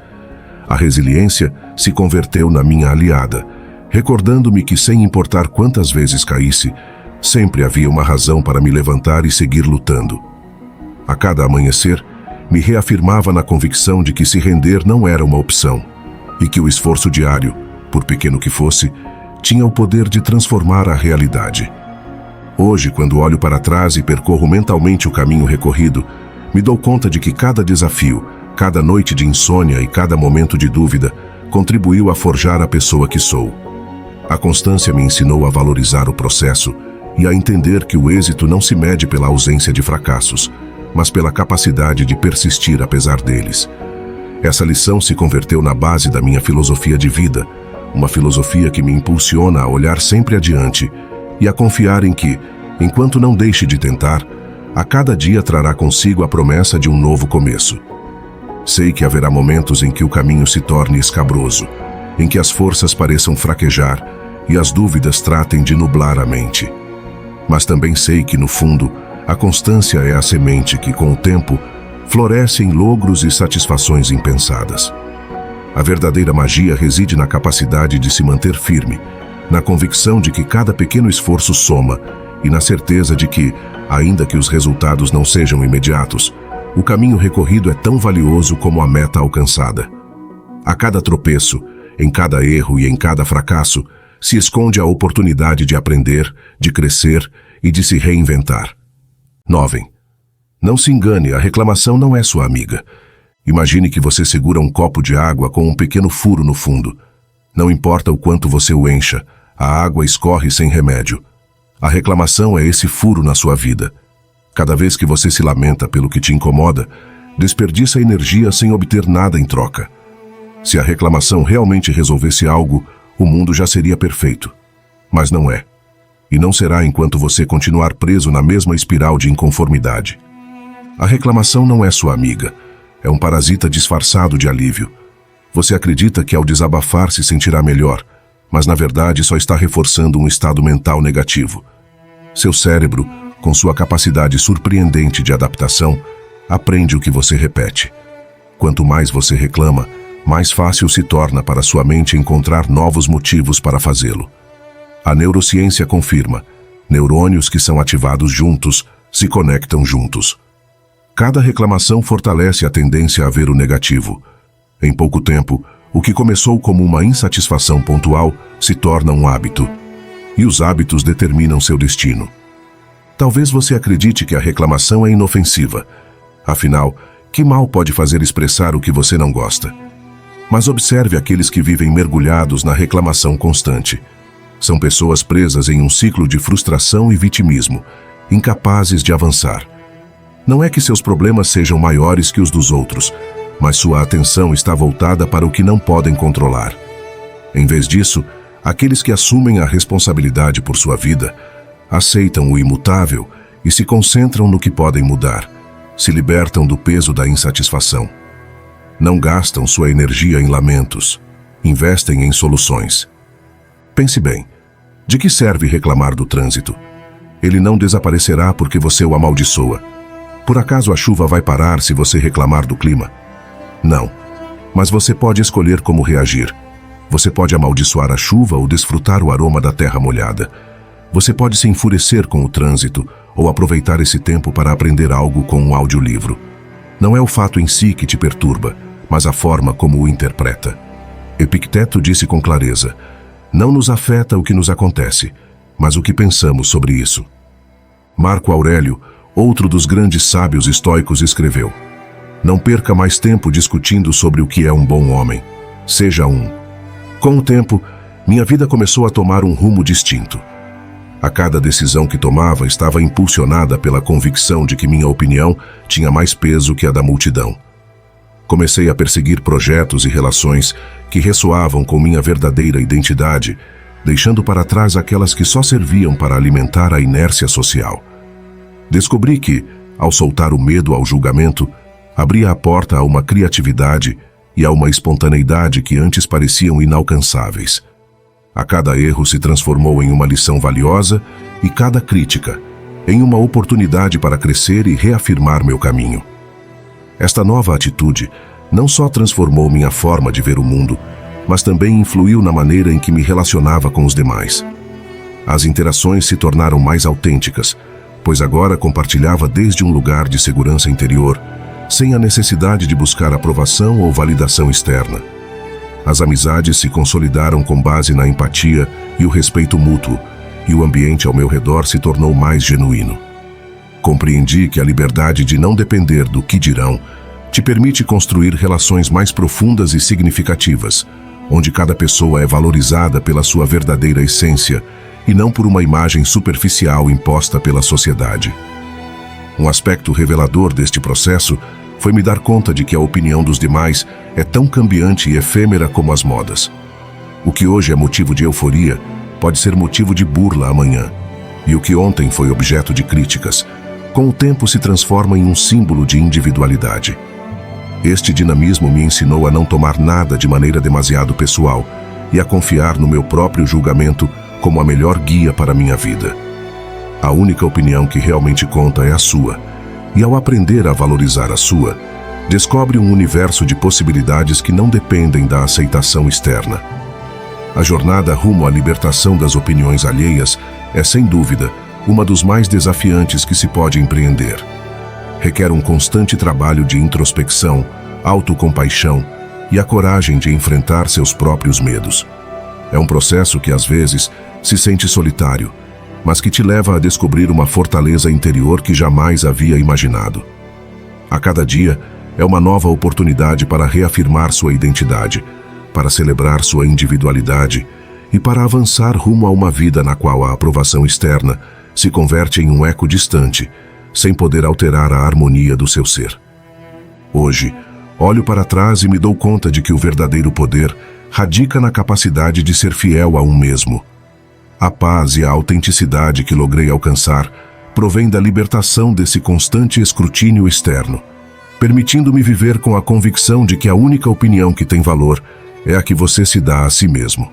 [SPEAKER 1] A resiliência se converteu na minha aliada, recordando-me que, sem importar quantas vezes caísse, sempre havia uma razão para me levantar e seguir lutando. A cada amanhecer, me reafirmava na convicção de que se render não era uma opção, e que o esforço diário, por pequeno que fosse, tinha o poder de transformar a realidade. Hoje, quando olho para trás e percorro mentalmente o caminho recorrido, me dou conta de que cada desafio, cada noite de insônia e cada momento de dúvida contribuiu a forjar a pessoa que sou. A constância me ensinou a valorizar o processo e a entender que o êxito não se mede pela ausência de fracassos, mas pela capacidade de persistir apesar deles. Essa lição se converteu na base da minha filosofia de vida, uma filosofia que me impulsiona a olhar sempre adiante e a confiar em que, enquanto não deixe de tentar, a cada dia trará consigo a promessa de um novo começo. Sei que haverá momentos em que o caminho se torne escabroso, em que as forças pareçam fraquejar e as dúvidas tratem de nublar a mente. Mas também sei que, no fundo, a constância é a semente que, com o tempo, floresce em logros e satisfações impensadas. A verdadeira magia reside na capacidade de se manter firme, na convicção de que cada pequeno esforço soma e na certeza de que, ainda que os resultados não sejam imediatos, o caminho recorrido é tão valioso como a meta alcançada. A cada tropeço, em cada erro e em cada fracasso, se esconde a oportunidade de aprender, de crescer e de se reinventar. 9. Não se engane, a reclamação não é sua amiga. Imagine que você segura um copo de água com um pequeno furo no fundo. Não importa o quanto você o encha, a água escorre sem remédio. A reclamação é esse furo na sua vida. Cada vez que você se lamenta pelo que te incomoda, desperdiça energia sem obter nada em troca. Se a reclamação realmente resolvesse algo, o mundo já seria perfeito. Mas não é. E não será enquanto você continuar preso na mesma espiral de inconformidade. A reclamação não é sua amiga. É um parasita disfarçado de alívio. Você acredita que ao desabafar se sentirá melhor, mas na verdade só está reforçando um estado mental negativo. Seu cérebro, com sua capacidade surpreendente de adaptação, aprende o que você repete. Quanto mais você reclama, mais fácil se torna para sua mente encontrar novos motivos para fazê-lo. A neurociência confirma: neurônios que são ativados juntos se conectam juntos. Cada reclamação fortalece a tendência a ver o negativo. Em pouco tempo, o que começou como uma insatisfação pontual se torna um hábito. E os hábitos determinam seu destino. Talvez você acredite que a reclamação é inofensiva. Afinal, que mal pode fazer expressar o que você não gosta? Mas observe aqueles que vivem mergulhados na reclamação constante. São pessoas presas em um ciclo de frustração e vitimismo, incapazes de avançar. Não é que seus problemas sejam maiores que os dos outros, mas sua atenção está voltada para o que não podem controlar. Em vez disso, aqueles que assumem a responsabilidade por sua vida, aceitam o imutável e se concentram no que podem mudar, se libertam do peso da insatisfação. Não gastam sua energia em lamentos, investem em soluções. Pense bem, de que serve reclamar do trânsito? Ele não desaparecerá porque você o amaldiçoa. Por acaso a chuva vai parar se você reclamar do clima? Não, mas você pode escolher como reagir. Você pode amaldiçoar a chuva ou desfrutar o aroma da terra molhada. Você pode se enfurecer com o trânsito ou aproveitar esse tempo para aprender algo com um audiolivro. Não é o fato em si que te perturba, mas a forma como o interpreta. Epicteto disse com clareza: não nos afeta o que nos acontece, mas o que pensamos sobre isso. Marco Aurélio, outro dos grandes sábios estoicos, escreveu: não perca mais tempo discutindo sobre o que é um bom homem. Seja um. Com o tempo, minha vida começou a tomar um rumo distinto. A cada decisão que tomava estava impulsionada pela convicção de que minha opinião tinha mais peso que a da multidão. Comecei a perseguir projetos e relações que ressoavam com minha verdadeira identidade, deixando para trás aquelas que só serviam para alimentar a inércia social. Descobri que, ao soltar o medo ao julgamento, abria a porta a uma criatividade e a uma espontaneidade que antes pareciam inalcançáveis. A cada erro se transformou em uma lição valiosa e cada crítica em uma oportunidade para crescer e reafirmar meu caminho. Esta nova atitude não só transformou minha forma de ver o mundo, mas também influiu na maneira em que me relacionava com os demais. As interações se tornaram mais autênticas, pois agora compartilhava desde um lugar de segurança interior, sem a necessidade de buscar aprovação ou validação externa. As amizades se consolidaram com base na empatia e o respeito mútuo, e o ambiente ao meu redor se tornou mais genuíno. Compreendi que a liberdade de não depender do que dirão te permite construir relações mais profundas e significativas, onde cada pessoa é valorizada pela sua verdadeira essência e não por uma imagem superficial imposta pela sociedade. Um aspecto revelador deste processo foi me dar conta de que a opinião dos demais é tão cambiante e efêmera como as modas. O que hoje é motivo de euforia pode ser motivo de burla amanhã, e o que ontem foi objeto de críticas, com o tempo se transforma em um símbolo de individualidade. Este dinamismo me ensinou a não tomar nada de maneira demasiado pessoal e a confiar no meu próprio julgamento como a melhor guia para a minha vida. A única opinião que realmente conta é a sua, e ao aprender a valorizar a sua, descobre um universo de possibilidades que não dependem da aceitação externa. A jornada rumo à libertação das opiniões alheias é, sem dúvida, uma dos mais desafiantes que se pode empreender. Requer um constante trabalho de introspecção, autocompaixão e a coragem de enfrentar seus próprios medos. É um processo que, às vezes, se sente solitário, mas que te leva a descobrir uma fortaleza interior que jamais havia imaginado. A cada dia, é uma nova oportunidade para reafirmar sua identidade, para celebrar sua individualidade e para avançar rumo a uma vida na qual a aprovação externa se converte em um eco distante, sem poder alterar a harmonia do seu ser. Hoje, olho para trás e me dou conta de que o verdadeiro poder radica na capacidade de ser fiel a um mesmo. A paz e a autenticidade que logrei alcançar provém da libertação desse constante escrutínio externo, permitindo-me viver com a convicção de que a única opinião que tem valor é a que você se dá a si mesmo.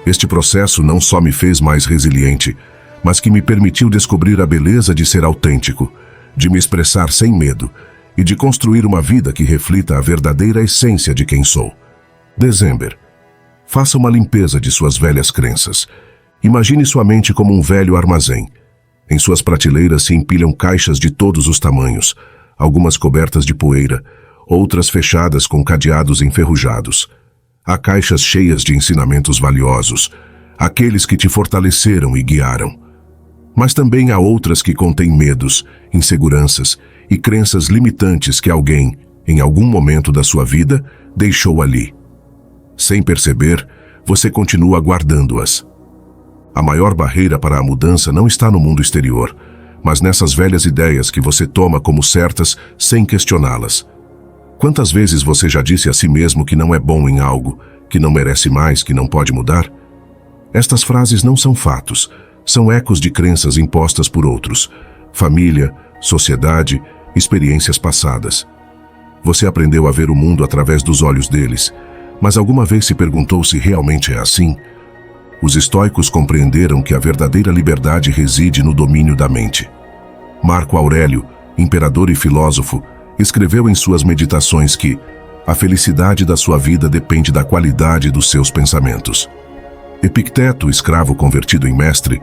[SPEAKER 1] Este processo não só me fez mais resiliente, mas que me permitiu descobrir a beleza de ser autêntico, de me expressar sem medo e de construir uma vida que reflita a verdadeira essência de quem sou. Dezember. Faça uma limpeza de suas velhas crenças. Imagine sua mente como um velho armazém. Em suas prateleiras se empilham caixas de todos os tamanhos, algumas cobertas de poeira, outras fechadas com cadeados enferrujados. Há caixas cheias de ensinamentos valiosos, aqueles que te fortaleceram e guiaram. Mas também há outras que contêm medos, inseguranças e crenças limitantes que alguém, em algum momento da sua vida, deixou ali. Sem perceber, você continua guardando-as. A maior barreira para a mudança não está no mundo exterior, mas nessas velhas ideias que você toma como certas sem questioná-las. Quantas vezes você já disse a si mesmo que não é bom em algo, que não merece mais, que não pode mudar? Estas frases não são fatos, são ecos de crenças impostas por outros, família, sociedade, experiências passadas. Você aprendeu a ver o mundo através dos olhos deles, mas alguma vez se perguntou se realmente é assim? Os estoicos compreenderam que a verdadeira liberdade reside no domínio da mente. Marco Aurélio, imperador e filósofo, escreveu em suas meditações que a felicidade da sua vida depende da qualidade dos seus pensamentos. Epicteto, escravo convertido em mestre,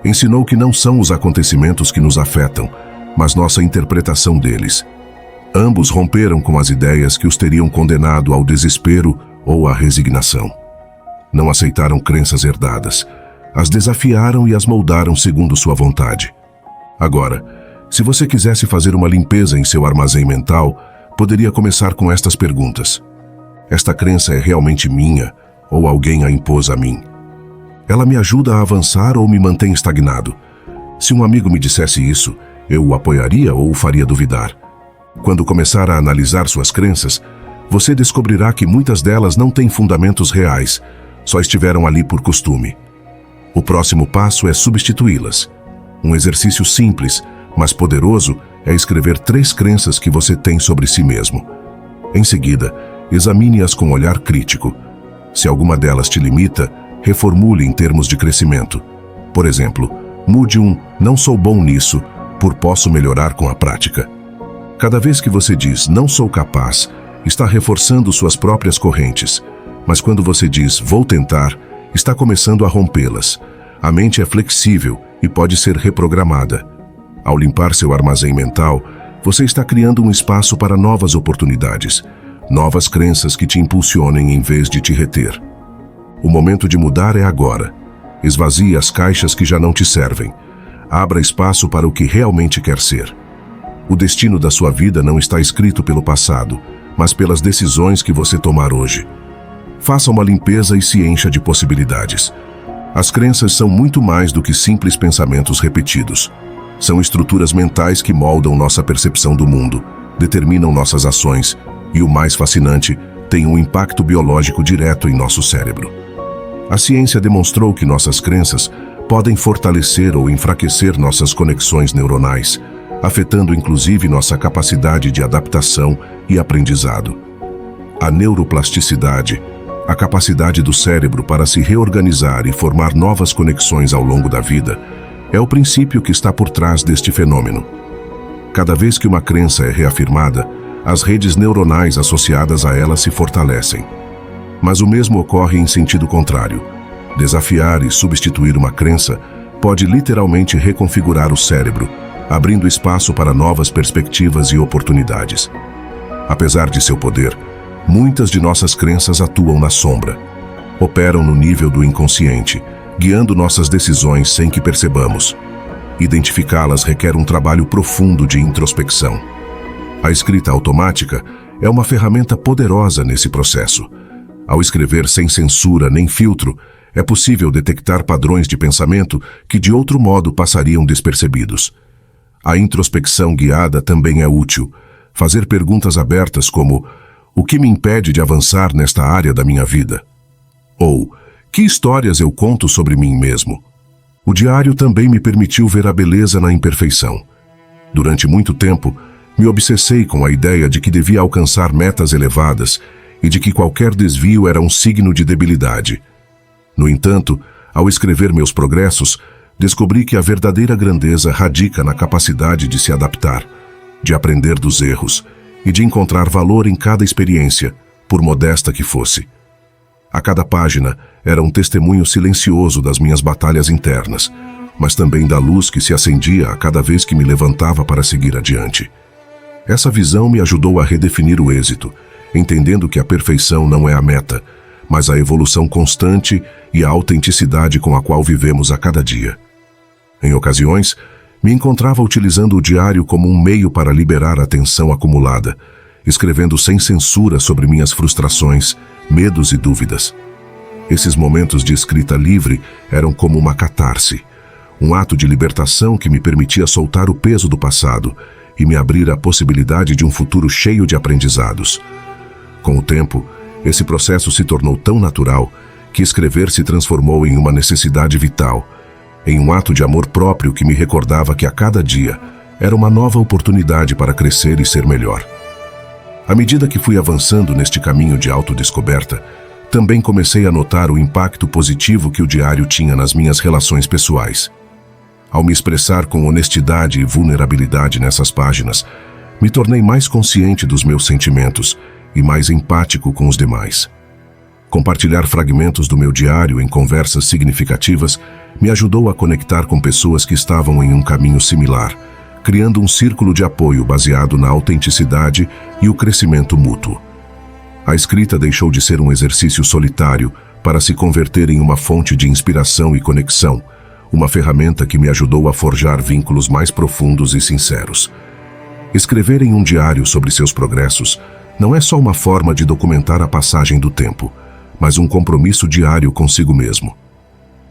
[SPEAKER 1] ensinou que não são os acontecimentos que nos afetam, mas nossa interpretação deles. Ambos romperam com as ideias que os teriam condenado ao desespero ou à resignação. Não aceitaram crenças herdadas, as desafiaram e as moldaram segundo sua vontade. Agora, se você quisesse fazer uma limpeza em seu armazém mental, poderia começar com estas perguntas. Esta crença é realmente minha ou alguém a impôs a mim? Ela me ajuda a avançar ou me mantém estagnado? Se um amigo me dissesse isso, eu o apoiaria ou o faria duvidar? Quando começar a analisar suas crenças, você descobrirá que muitas delas não têm fundamentos reais, só estiveram ali por costume. O próximo passo é substituí-las. Um exercício simples, mas poderoso, é escrever 3 crenças que você tem sobre si mesmo. Em seguida, examine-as com olhar crítico. Se alguma delas te limita, reformule em termos de crescimento. Por exemplo, mude um "não sou bom nisso" por "posso melhorar com a prática". Cada vez que você diz "não sou capaz", está reforçando suas próprias correntes. Mas quando você diz "vou tentar", está começando a rompê-las. A mente é flexível e pode ser reprogramada. Ao limpar seu armazém mental, você está criando um espaço para novas oportunidades, novas crenças que te impulsionem em vez de te reter. O momento de mudar é agora. Esvazie as caixas que já não te servem. Abra espaço para o que realmente quer ser. O destino da sua vida não está escrito pelo passado, mas pelas decisões que você tomar hoje. Faça uma limpeza e se encha de possibilidades. As crenças são muito mais do que simples pensamentos repetidos. São estruturas mentais que moldam nossa percepção do mundo, determinam nossas ações e, o mais fascinante, têm um impacto biológico direto em nosso cérebro. A ciência demonstrou que nossas crenças podem fortalecer ou enfraquecer nossas conexões neuronais, afetando inclusive nossa capacidade de adaptação e aprendizado. A neuroplasticidade, a capacidade do cérebro para se reorganizar e formar novas conexões ao longo da vida, é o princípio que está por trás deste fenômeno. Cada vez que uma crença é reafirmada, as redes neuronais associadas a ela se fortalecem. Mas o mesmo ocorre em sentido contrário. Desafiar e substituir uma crença pode literalmente reconfigurar o cérebro, abrindo espaço para novas perspectivas e oportunidades. Apesar de seu poder, muitas de nossas crenças atuam na sombra. Operam no nível do inconsciente, guiando nossas decisões sem que percebamos. Identificá-las requer um trabalho profundo de introspecção. A escrita automática é uma ferramenta poderosa nesse processo. Ao escrever sem censura nem filtro, é possível detectar padrões de pensamento que de outro modo passariam despercebidos. A introspecção guiada também é útil. Fazer perguntas abertas como: o que me impede de avançar nesta área da minha vida? Ou: que histórias eu conto sobre mim mesmo? O diário também me permitiu ver a beleza na imperfeição. Durante muito tempo, me obsessei com a ideia de que devia alcançar metas elevadas e de que qualquer desvio era um signo de debilidade. No entanto, ao escrever meus progressos, descobri que a verdadeira grandeza radica na capacidade de se adaptar, de aprender dos erros e de encontrar valor em cada experiência, por modesta que fosse. A cada página era um testemunho silencioso das minhas batalhas internas, mas também da luz que se acendia a cada vez que me levantava para seguir adiante. Essa visão me ajudou a redefinir o êxito, entendendo que a perfeição não é a meta, mas a evolução constante e a autenticidade com a qual vivemos a cada dia. Em ocasiões, me encontrava utilizando o diário como um meio para liberar a tensão acumulada, escrevendo sem censura sobre minhas frustrações, medos e dúvidas. Esses momentos de escrita livre eram como uma catarse, um ato de libertação que me permitia soltar o peso do passado e me abrir à possibilidade de um futuro cheio de aprendizados. Com o tempo, esse processo se tornou tão natural que escrever se transformou em uma necessidade vital, em um ato de amor próprio que me recordava que a cada dia era uma nova oportunidade para crescer e ser melhor. À medida que fui avançando neste caminho de autodescoberta, também comecei a notar o impacto positivo que o diário tinha nas minhas relações pessoais. Ao me expressar com honestidade e vulnerabilidade nessas páginas, me tornei mais consciente dos meus sentimentos e mais empático com os demais. Compartilhar fragmentos do meu diário em conversas significativas me ajudou a conectar com pessoas que estavam em um caminho similar, criando um círculo de apoio baseado na autenticidade e o crescimento mútuo. A escrita deixou de ser um exercício solitário para se converter em uma fonte de inspiração e conexão, uma ferramenta que me ajudou a forjar vínculos mais profundos e sinceros. Escrever em um diário sobre seus progressos não é só uma forma de documentar a passagem do tempo, mas um compromisso diário consigo mesmo.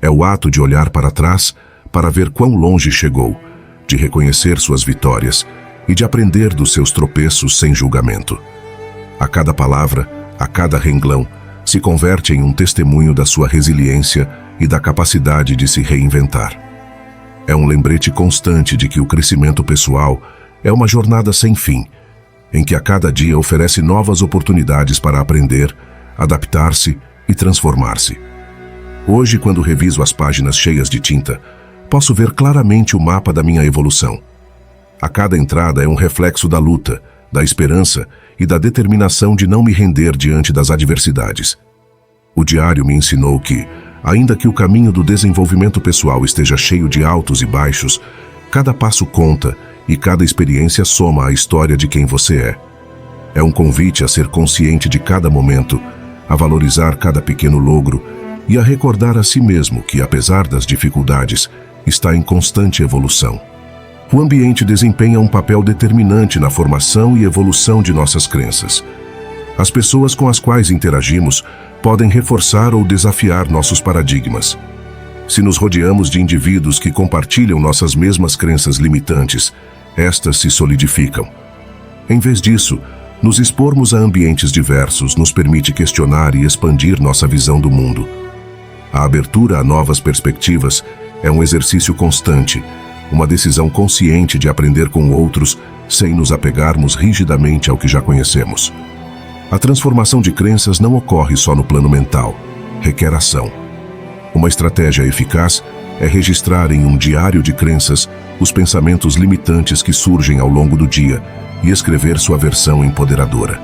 [SPEAKER 1] É o ato de olhar para trás para ver quão longe chegou, de reconhecer suas vitórias e de aprender dos seus tropeços sem julgamento. A cada palavra, a cada renglão, se converte em um testemunho da sua resiliência e da capacidade de se reinventar. É um lembrete constante de que o crescimento pessoal é uma jornada sem fim, em que a cada dia oferece novas oportunidades para aprender, adaptar-se e transformar-se. Hoje, quando reviso as páginas cheias de tinta, posso ver claramente o mapa da minha evolução. A cada entrada é um reflexo da luta, da esperança e da determinação de não me render diante das adversidades. O diário me ensinou que, ainda que o caminho do desenvolvimento pessoal esteja cheio de altos e baixos, cada passo conta e cada experiência soma à história de quem você é. É um convite a ser consciente de cada momento, a valorizar cada pequeno logro e a recordar a si mesmo que, apesar das dificuldades, está em constante evolução. O ambiente desempenha um papel determinante na formação e evolução de nossas crenças. As pessoas com as quais interagimos podem reforçar ou desafiar nossos paradigmas. Se nos rodeamos de indivíduos que compartilham nossas mesmas crenças limitantes, estas se solidificam. Em vez disso, nos expormos a ambientes diversos nos permite questionar e expandir nossa visão do mundo. A abertura a novas perspectivas é um exercício constante, uma decisão consciente de aprender com outros sem nos apegarmos rigidamente ao que já conhecemos. A transformação de crenças não ocorre só no plano mental, requer ação. Uma estratégia eficaz é registrar em um diário de crenças os pensamentos limitantes que surgem ao longo do dia e escrever sua versão empoderadora.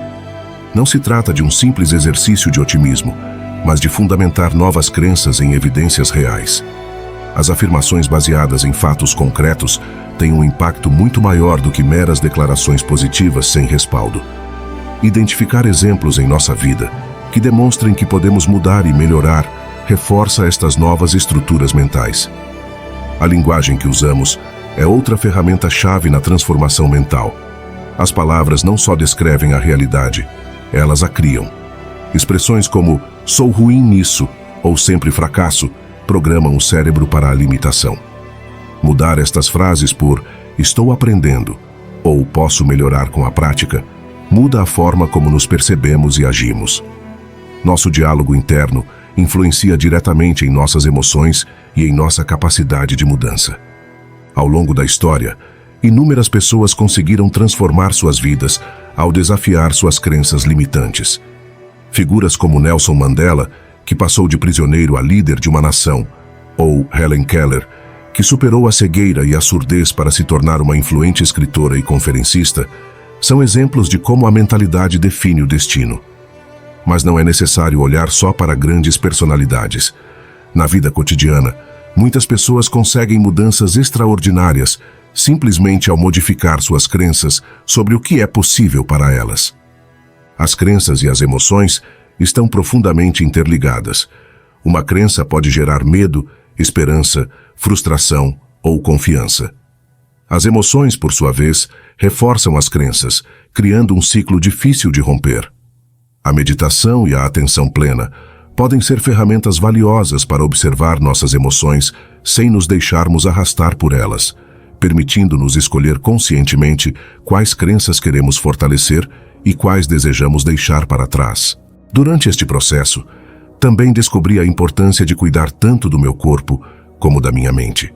[SPEAKER 1] Não se trata de um simples exercício de otimismo, mas de fundamentar novas crenças em evidências reais. As afirmações baseadas em fatos concretos têm um impacto muito maior do que meras declarações positivas sem respaldo. Identificar exemplos em nossa vida que demonstrem que podemos mudar e melhorar reforça estas novas estruturas mentais. A linguagem que usamos é outra ferramenta-chave na transformação mental. As palavras não só descrevem a realidade, elas a criam. Expressões como "sou ruim nisso" ou "sempre fracasso" programam o cérebro para a limitação. Mudar estas frases por "estou aprendendo" ou "posso melhorar com a prática" muda a forma como nos percebemos e agimos. Nosso diálogo interno influencia diretamente em nossas emoções e em nossa capacidade de mudança. Ao longo da história, inúmeras pessoas conseguiram transformar suas vidas ao desafiar suas crenças limitantes. Figuras como Nelson Mandela, que passou de prisioneiro a líder de uma nação, ou Helen Keller, que superou a cegueira e a surdez para se tornar uma influente escritora e conferencista, são exemplos de como a mentalidade define o destino. Mas não é necessário olhar só para grandes personalidades. Na vida cotidiana, muitas pessoas conseguem mudanças extraordinárias simplesmente ao modificar suas crenças sobre o que é possível para elas. As crenças e as emoções estão profundamente interligadas. Uma crença pode gerar medo, esperança, frustração ou confiança. As emoções, por sua vez, reforçam as crenças, criando um ciclo difícil de romper. A meditação e a atenção plena podem ser ferramentas valiosas para observar nossas emoções sem nos deixarmos arrastar por elas, permitindo-nos escolher conscientemente quais crenças queremos fortalecer e quais desejamos deixar para trás. Durante este processo, também descobri a importância de cuidar tanto do meu corpo como da minha mente.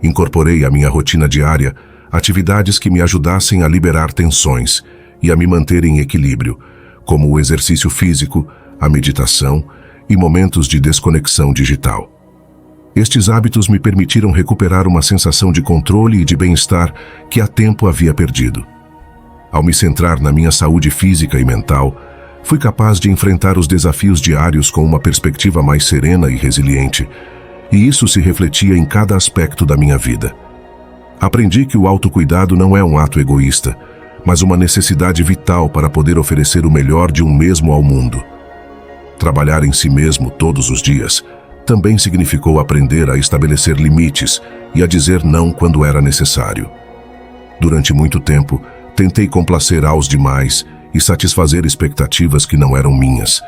[SPEAKER 1] Incorporei à minha rotina diária atividades que me ajudassem a liberar tensões e a me manter em equilíbrio, como o exercício físico, a meditação e momentos de desconexão digital. Estes hábitos me permitiram recuperar uma sensação de controle e de bem-estar que há tempo havia perdido. Ao me centrar na minha saúde física e mental, fui capaz de enfrentar os desafios diários com uma perspectiva mais serena e resiliente, e isso se refletia em cada aspecto da minha vida. Aprendi que o autocuidado não é um ato egoísta, mas uma necessidade vital para poder oferecer o melhor de um mesmo ao mundo. Trabalhar em si mesmo todos os dias também significou aprender a estabelecer limites e a dizer não quando era necessário. Durante muito tempo, tentei complacer aos demais e satisfazer expectativas que não eram minhas,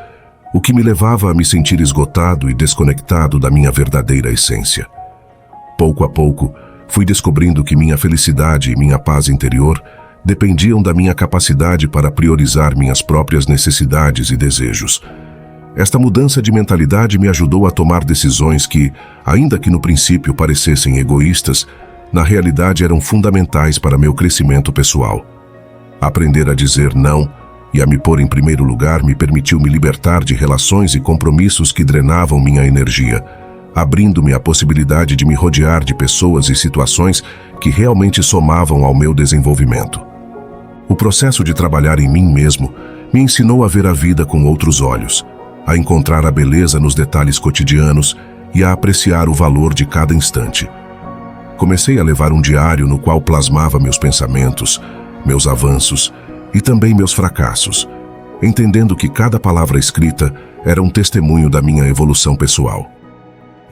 [SPEAKER 1] o que me levava a me sentir esgotado e desconectado da minha verdadeira essência. Pouco a pouco, fui descobrindo que minha felicidade e minha paz interior dependiam da minha capacidade para priorizar minhas próprias necessidades e desejos. Esta mudança de mentalidade me ajudou a tomar decisões que, ainda que no princípio parecessem egoístas, na realidade eram fundamentais para meu crescimento pessoal. Aprender a dizer não e a me pôr em primeiro lugar me permitiu me libertar de relações e compromissos que drenavam minha energia, abrindo-me a possibilidade de me rodear de pessoas e situações que realmente somavam ao meu desenvolvimento. O processo de trabalhar em mim mesmo me ensinou a ver a vida com outros olhos, a encontrar a beleza nos detalhes cotidianos e a apreciar o valor de cada instante. Comecei a levar um diário no qual plasmava meus pensamentos, meus avanços e também meus fracassos, entendendo que cada palavra escrita era um testemunho da minha evolução pessoal.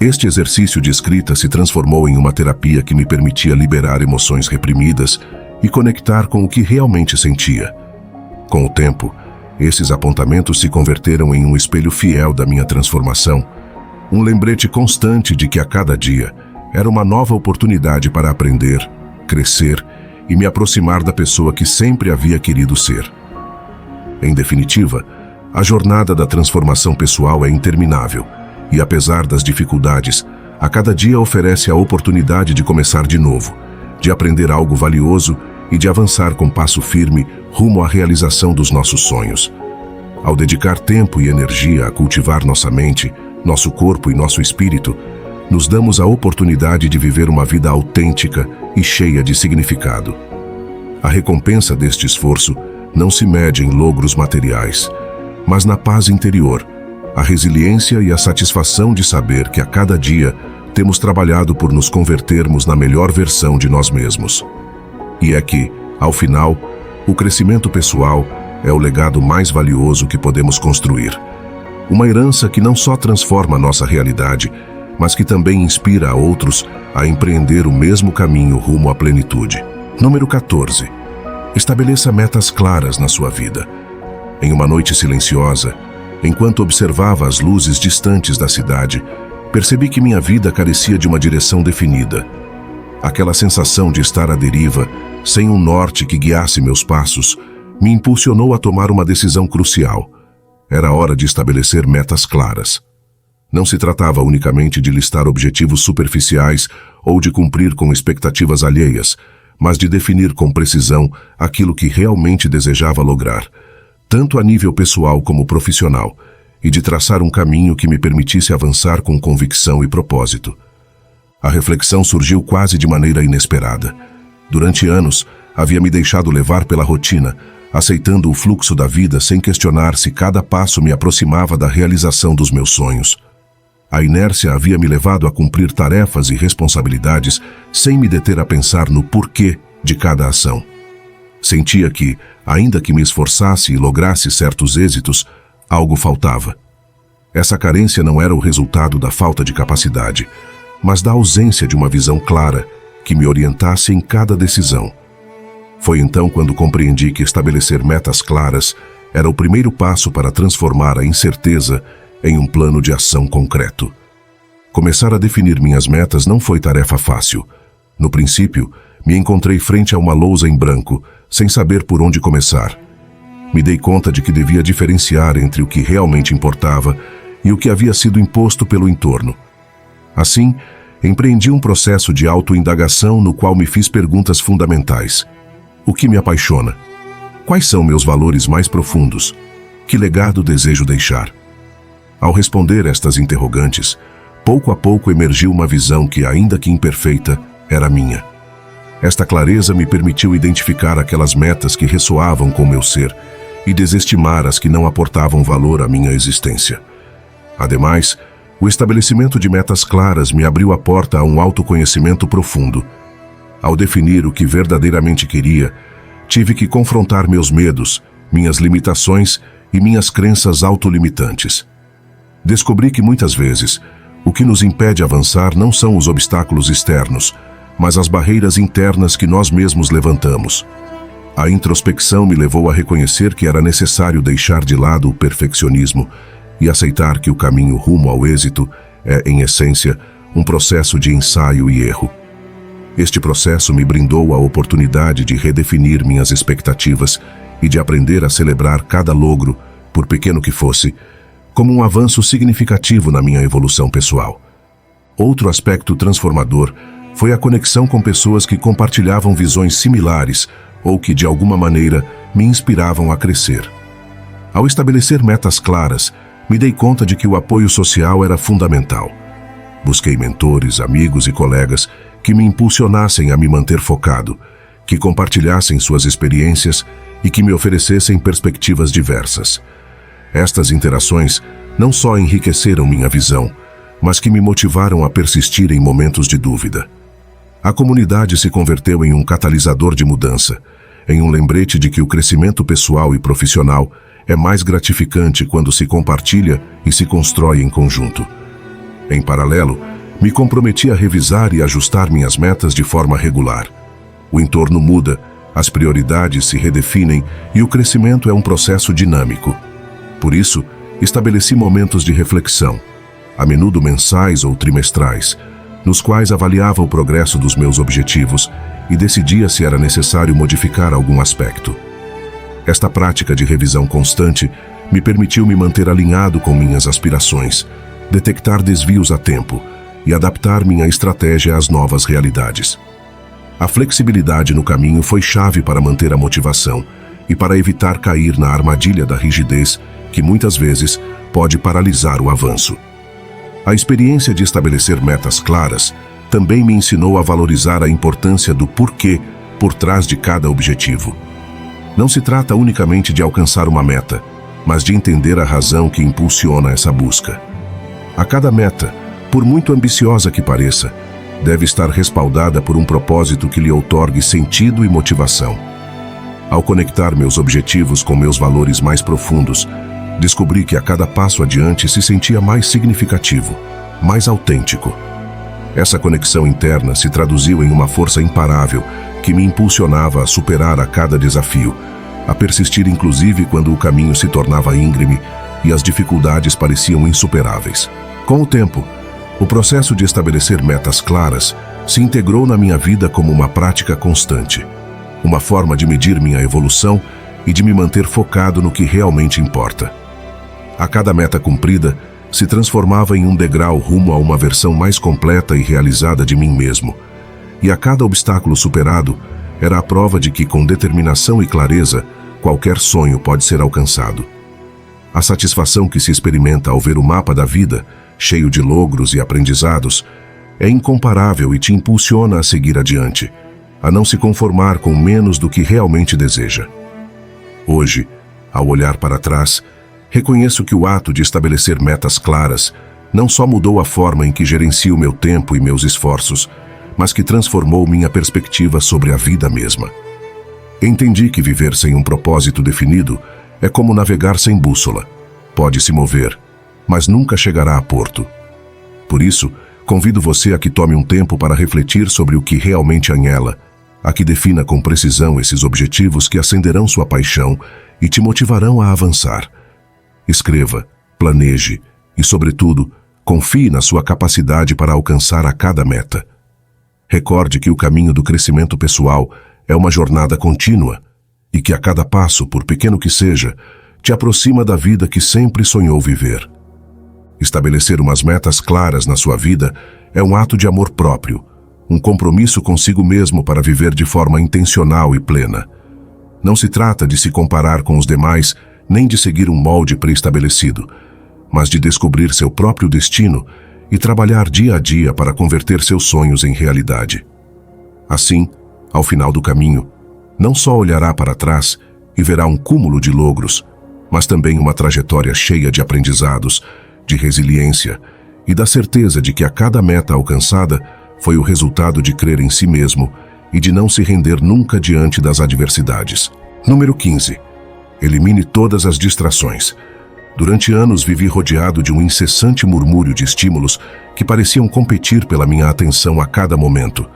[SPEAKER 1] Este exercício de escrita se transformou em uma terapia que me permitia liberar emoções reprimidas e conectar com o que realmente sentia. Com o tempo, esses apontamentos se converteram em um espelho fiel da minha transformação, um lembrete constante de que a cada dia era uma nova oportunidade para aprender, crescer e me aproximar da pessoa que sempre havia querido ser. Em definitiva, a jornada da transformação pessoal é interminável e, apesar das dificuldades, a cada dia oferece a oportunidade de começar de novo, de aprender algo valioso e de avançar com passo firme rumo à realização dos nossos sonhos. Ao dedicar tempo e energia a cultivar nossa mente, nosso corpo e nosso espírito, nos damos a oportunidade de viver uma vida autêntica e cheia de significado. A recompensa deste esforço não se mede em logros materiais, mas na paz interior, a resiliência e a satisfação de saber que a cada dia temos trabalhado por nos convertermos na melhor versão de nós mesmos. E é que, ao final, o crescimento pessoal é o legado mais valioso que podemos construir. Uma herança que não só transforma nossa realidade, mas que também inspira a outros a empreender o mesmo caminho rumo à plenitude. Número 14. Estabeleça metas claras na sua vida. Em uma noite silenciosa, enquanto observava as luzes distantes da cidade, percebi que minha vida carecia de uma direção definida. Aquela sensação de estar à deriva, sem um norte que guiasse meus passos, me impulsionou a tomar uma decisão crucial. Era hora de estabelecer metas claras. Não se tratava unicamente de listar objetivos superficiais ou de cumprir com expectativas alheias, mas de definir com precisão aquilo que realmente desejava lograr, tanto a nível pessoal como profissional, e de traçar um caminho que me permitisse avançar com convicção e propósito. A reflexão surgiu quase de maneira inesperada. Durante anos, havia me deixado levar pela rotina, aceitando o fluxo da vida sem questionar se cada passo me aproximava da realização dos meus sonhos. A inércia havia me levado a cumprir tarefas e responsabilidades sem me deter a pensar no porquê de cada ação. Sentia que, ainda que me esforçasse e lograsse certos êxitos, algo faltava. Essa carência não era o resultado da falta de capacidade, mas da ausência de uma visão clara que me orientasse em cada decisão. Foi então quando compreendi que estabelecer metas claras era o primeiro passo para transformar a incerteza em um plano de ação concreto. Começar a definir minhas metas não foi tarefa fácil. No princípio, me encontrei frente a uma lousa em branco, sem saber por onde começar. Me dei conta de que devia diferenciar entre o que realmente importava e o que havia sido imposto pelo entorno. Assim, empreendi um processo de autoindagação no qual me fiz perguntas fundamentais. O que me apaixona? Quais são meus valores mais profundos? Que legado desejo deixar? Ao responder estas interrogantes, pouco a pouco emergiu uma visão que, ainda que imperfeita, era minha. Esta clareza me permitiu identificar aquelas metas que ressoavam com meu ser e desestimar as que não aportavam valor à minha existência. Ademais, o estabelecimento de metas claras me abriu a porta a um autoconhecimento profundo. Ao definir o que verdadeiramente queria, tive que confrontar meus medos, minhas limitações e minhas crenças autolimitantes. Descobri que muitas vezes, o que nos impede avançar não são os obstáculos externos, mas as barreiras internas que nós mesmos levantamos. A introspecção me levou a reconhecer que era necessário deixar de lado o perfeccionismo e aceitar que o caminho rumo ao êxito é, em essência, um processo de ensaio e erro. Este processo me brindou a oportunidade de redefinir minhas expectativas e de aprender a celebrar cada logro, por pequeno que fosse, como um avanço significativo na minha evolução pessoal. Outro aspecto transformador foi a conexão com pessoas que compartilhavam visões similares ou que, de alguma maneira, me inspiravam a crescer. Ao estabelecer metas claras, me dei conta de que o apoio social era fundamental. Busquei mentores, amigos e colegas que me impulsionassem a me manter focado, que compartilhassem suas experiências e que me oferecessem perspectivas diversas. Estas interações não só enriqueceram minha visão, mas que me motivaram a persistir em momentos de dúvida. A comunidade se converteu em um catalisador de mudança, em um lembrete de que o crescimento pessoal e profissional é mais gratificante quando se compartilha e se constrói em conjunto. Em paralelo, me comprometi a revisar e ajustar minhas metas de forma regular. O entorno muda, as prioridades se redefinem e o crescimento é um processo dinâmico. Por isso, estabeleci momentos de reflexão, a menudo mensais ou trimestrais, nos quais avaliava o progresso dos meus objetivos e decidia se era necessário modificar algum aspecto. Esta prática de revisão constante me permitiu me manter alinhado com minhas aspirações, detectar desvios a tempo e adaptar minha estratégia às novas realidades. A flexibilidade no caminho foi chave para manter a motivação e para evitar cair na armadilha da rigidez, que muitas vezes pode paralisar o avanço. A experiência de estabelecer metas claras também me ensinou a valorizar a importância do porquê por trás de cada objetivo. Não se trata unicamente de alcançar uma meta, mas de entender a razão que impulsiona essa busca. A cada meta, por muito ambiciosa que pareça, deve estar respaldada por um propósito que lhe outorgue sentido e motivação. Ao conectar meus objetivos com meus valores mais profundos, descobri que a cada passo adiante se sentia mais significativo, mais autêntico. Essa conexão interna se traduziu em uma força imparável que me impulsionava a superar a cada desafio, a persistir inclusive quando o caminho se tornava íngreme e as dificuldades pareciam insuperáveis. Com o tempo, o processo de estabelecer metas claras se integrou na minha vida como uma prática constante, uma forma de medir minha evolução e de me manter focado no que realmente importa. A cada meta cumprida, se transformava em um degrau rumo a uma versão mais completa e realizada de mim mesmo. E a cada obstáculo superado, era a prova de que, com determinação e clareza, qualquer sonho pode ser alcançado. A satisfação que se experimenta ao ver o mapa da vida, cheio de logros e aprendizados, é incomparável e te impulsiona a seguir adiante, a não se conformar com menos do que realmente deseja. Hoje, ao olhar para trás, reconheço que o ato de estabelecer metas claras não só mudou a forma em que gerencio meu tempo e meus esforços, mas que transformou minha perspectiva sobre a vida mesma. Entendi que viver sem um propósito definido é como navegar sem bússola. Pode se mover, mas nunca chegará a porto. Por isso, convido você a que tome um tempo para refletir sobre o que realmente anela, a que defina com precisão esses objetivos que acenderão sua paixão e te motivarão a avançar. Escreva, planeje e, sobretudo, confie na sua capacidade para alcançar a cada meta. Recorde que o caminho do crescimento pessoal é uma jornada contínua e que a cada passo, por pequeno que seja, te aproxima da vida que sempre sonhou viver. Estabelecer umas metas claras na sua vida é um ato de amor próprio, um compromisso consigo mesmo para viver de forma intencional e plena. Não se trata de se comparar com os demais, nem de seguir um molde pré-estabelecido, mas de descobrir seu próprio destino e trabalhar dia a dia para converter seus sonhos em realidade. Assim, ao final do caminho, não só olhará para trás e verá um cúmulo de logros, mas também uma trajetória cheia de aprendizados, de resiliência e da certeza de que a cada meta alcançada foi o resultado de crer em si mesmo e de não se render nunca diante das adversidades. Número 15. Elimine todas as distrações. Durante anos vivi rodeado de um incessante murmúrio de estímulos que pareciam competir pela minha atenção a cada momento.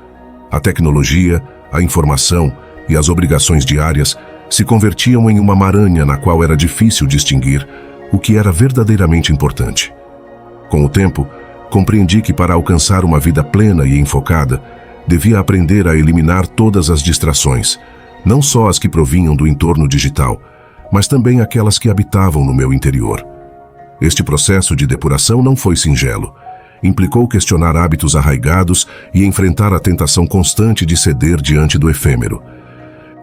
[SPEAKER 1] A tecnologia, a informação e as obrigações diárias se convertiam em uma maranha na qual era difícil distinguir o que era verdadeiramente importante. Com o tempo, compreendi que para alcançar uma vida plena e enfocada, devia aprender a eliminar todas as distrações, não só as que provinham do entorno digital, mas também aquelas que habitavam no meu interior. Este processo de depuração não foi singelo. Implicou questionar hábitos arraigados e enfrentar a tentação constante de ceder diante do efêmero.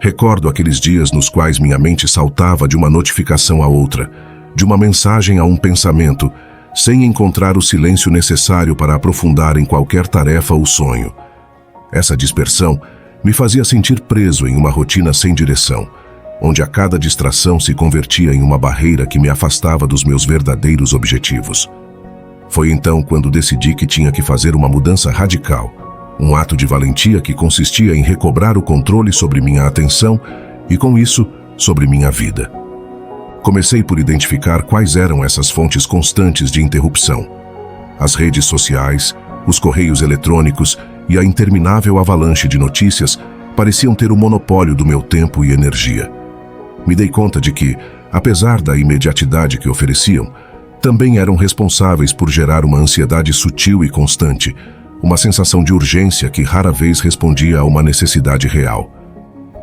[SPEAKER 1] Recordo aqueles dias nos quais minha mente saltava de uma notificação a outra, de uma mensagem a um pensamento, sem encontrar o silêncio necessário para aprofundar em qualquer tarefa ou sonho. Essa dispersão me fazia sentir preso em uma rotina sem direção, onde a cada distração se convertia em uma barreira que me afastava dos meus verdadeiros objetivos. Foi então quando decidi que tinha que fazer uma mudança radical, um ato de valentia que consistia em recobrar o controle sobre minha atenção e, com isso, sobre minha vida. Comecei por identificar quais eram essas fontes constantes de interrupção. As redes sociais, os correios eletrônicos e a interminável avalanche de notícias pareciam ter o monopólio do meu tempo e energia. Me dei conta de que, apesar da imediatidade que ofereciam, também eram responsáveis por gerar uma ansiedade sutil e constante, uma sensação de urgência que rara vez respondia a uma necessidade real.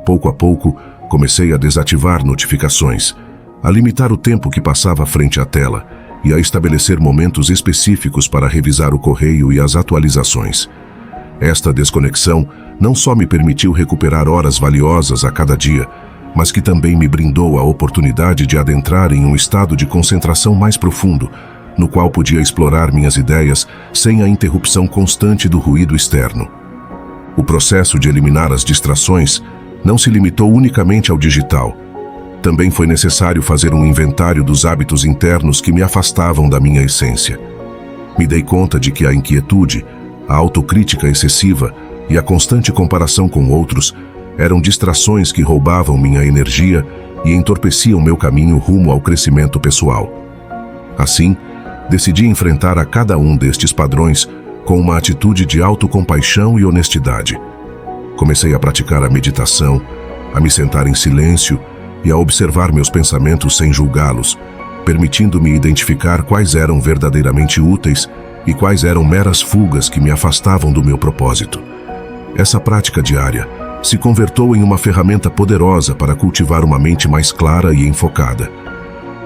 [SPEAKER 1] Pouco a pouco, comecei a desativar notificações, a limitar o tempo que passava frente à tela e a estabelecer momentos específicos para revisar o correio e as atualizações. Esta desconexão não só me permitiu recuperar horas valiosas a cada dia, mas que também me brindou a oportunidade de adentrar em um estado de concentração mais profundo, no qual podia explorar minhas ideias sem a interrupção constante do ruído externo. O processo de eliminar as distrações não se limitou unicamente ao digital. Também foi necessário fazer um inventário dos hábitos internos que me afastavam da minha essência. Me dei conta de que a inquietude, a autocrítica excessiva e a constante comparação com outros eram distrações que roubavam minha energia e entorpeciam meu caminho rumo ao crescimento pessoal. Assim, decidi enfrentar a cada um destes padrões com uma atitude de autocompaixão e honestidade. Comecei a praticar a meditação, a me sentar em silêncio e a observar meus pensamentos sem julgá-los, permitindo-me identificar quais eram verdadeiramente úteis e quais eram meras fugas que me afastavam do meu propósito. Essa prática diária se converteu em uma ferramenta poderosa para cultivar uma mente mais clara e enfocada.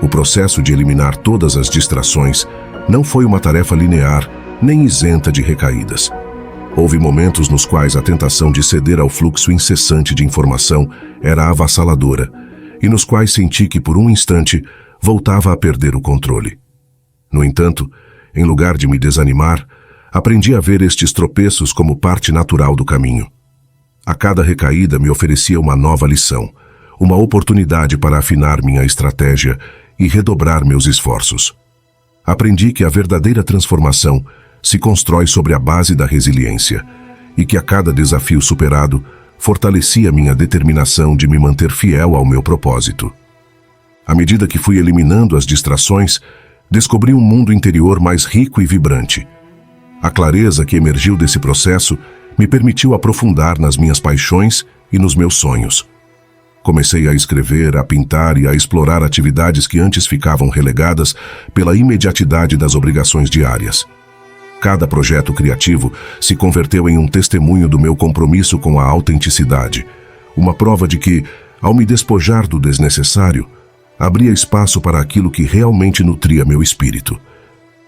[SPEAKER 1] O processo de eliminar todas as distrações não foi uma tarefa linear, nem isenta de recaídas. Houve momentos nos quais a tentação de ceder ao fluxo incessante de informação era avassaladora, e nos quais senti que por um instante voltava a perder o controle. No entanto, em lugar de me desanimar, aprendi a ver estes tropeços como parte natural do caminho. A cada recaída me oferecia uma nova lição, uma oportunidade para afinar minha estratégia e redobrar meus esforços. Aprendi que a verdadeira transformação se constrói sobre a base da resiliência e que a cada desafio superado fortalecia minha determinação de me manter fiel ao meu propósito. À medida que fui eliminando as distrações, descobri um mundo interior mais rico e vibrante. A clareza que emergiu desse processo me permitiu aprofundar nas minhas paixões e nos meus sonhos. Comecei a escrever, a pintar e a explorar atividades que antes ficavam relegadas pela imediatidade das obrigações diárias. Cada projeto criativo se converteu em um testemunho do meu compromisso com a autenticidade, uma prova de que, ao me despojar do desnecessário, abria espaço para aquilo que realmente nutria meu espírito.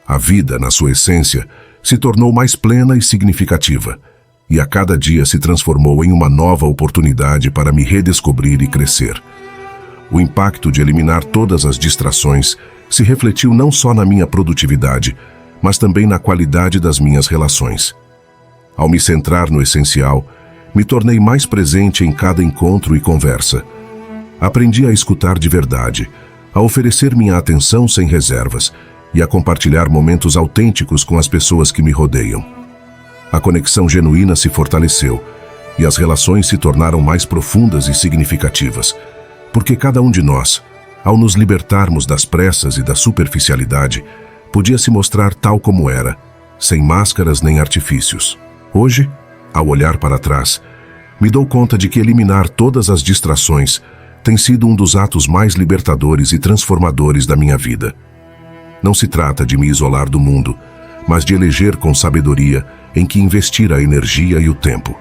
[SPEAKER 1] A vida, na sua essência, se tornou mais plena e significativa, e a cada dia se transformou em uma nova oportunidade para me redescobrir e crescer. O impacto de eliminar todas as distrações se refletiu não só na minha produtividade, mas também na qualidade das minhas relações. Ao me centrar no essencial, me tornei mais presente em cada encontro e conversa. Aprendi a escutar de verdade, a oferecer minha atenção sem reservas e a compartilhar momentos autênticos com as pessoas que me rodeiam. A conexão genuína se fortaleceu e as relações se tornaram mais profundas e significativas, porque cada um de nós, ao nos libertarmos das pressas e da superficialidade, podia se mostrar tal como era, sem máscaras nem artifícios. Hoje, ao olhar para trás, me dou conta de que eliminar todas as distrações tem sido um dos atos mais libertadores e transformadores da minha vida. Não se trata de me isolar do mundo, mas de eleger com sabedoria em que investir a energia e o tempo.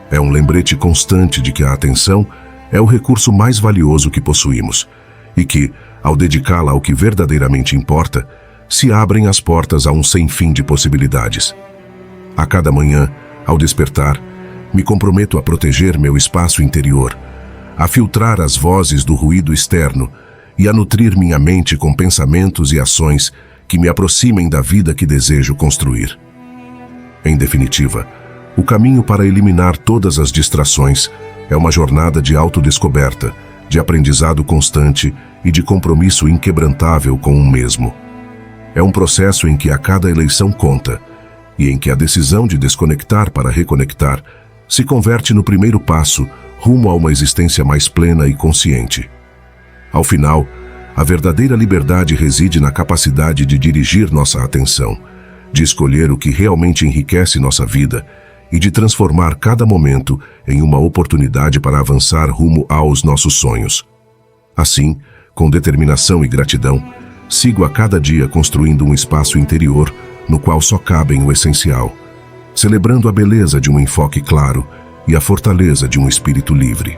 [SPEAKER 1] É um lembrete constante de que a atenção é o recurso mais valioso que possuímos e que, ao dedicá-la ao que verdadeiramente importa, se abrem as portas a um sem fim de possibilidades. A cada manhã, ao despertar, me comprometo a proteger meu espaço interior, a filtrar as vozes do ruído externo e a nutrir minha mente com pensamentos e ações que me aproximem da vida que desejo construir. Em definitiva, o caminho para eliminar todas as distrações é uma jornada de autodescoberta, de aprendizado constante e de compromisso inquebrantável com um mesmo. É um processo em que a cada eleição conta e em que a decisão de desconectar para reconectar se converte no primeiro passo rumo a uma existência mais plena e consciente. Ao final, a verdadeira liberdade reside na capacidade de dirigir nossa atenção, de escolher o que realmente enriquece nossa vida e de transformar cada momento em uma oportunidade para avançar rumo aos nossos sonhos. Assim, com determinação e gratidão, sigo a cada dia construindo um espaço interior no qual só cabem o essencial, celebrando a beleza de um enfoque claro e a fortaleza de um espírito livre.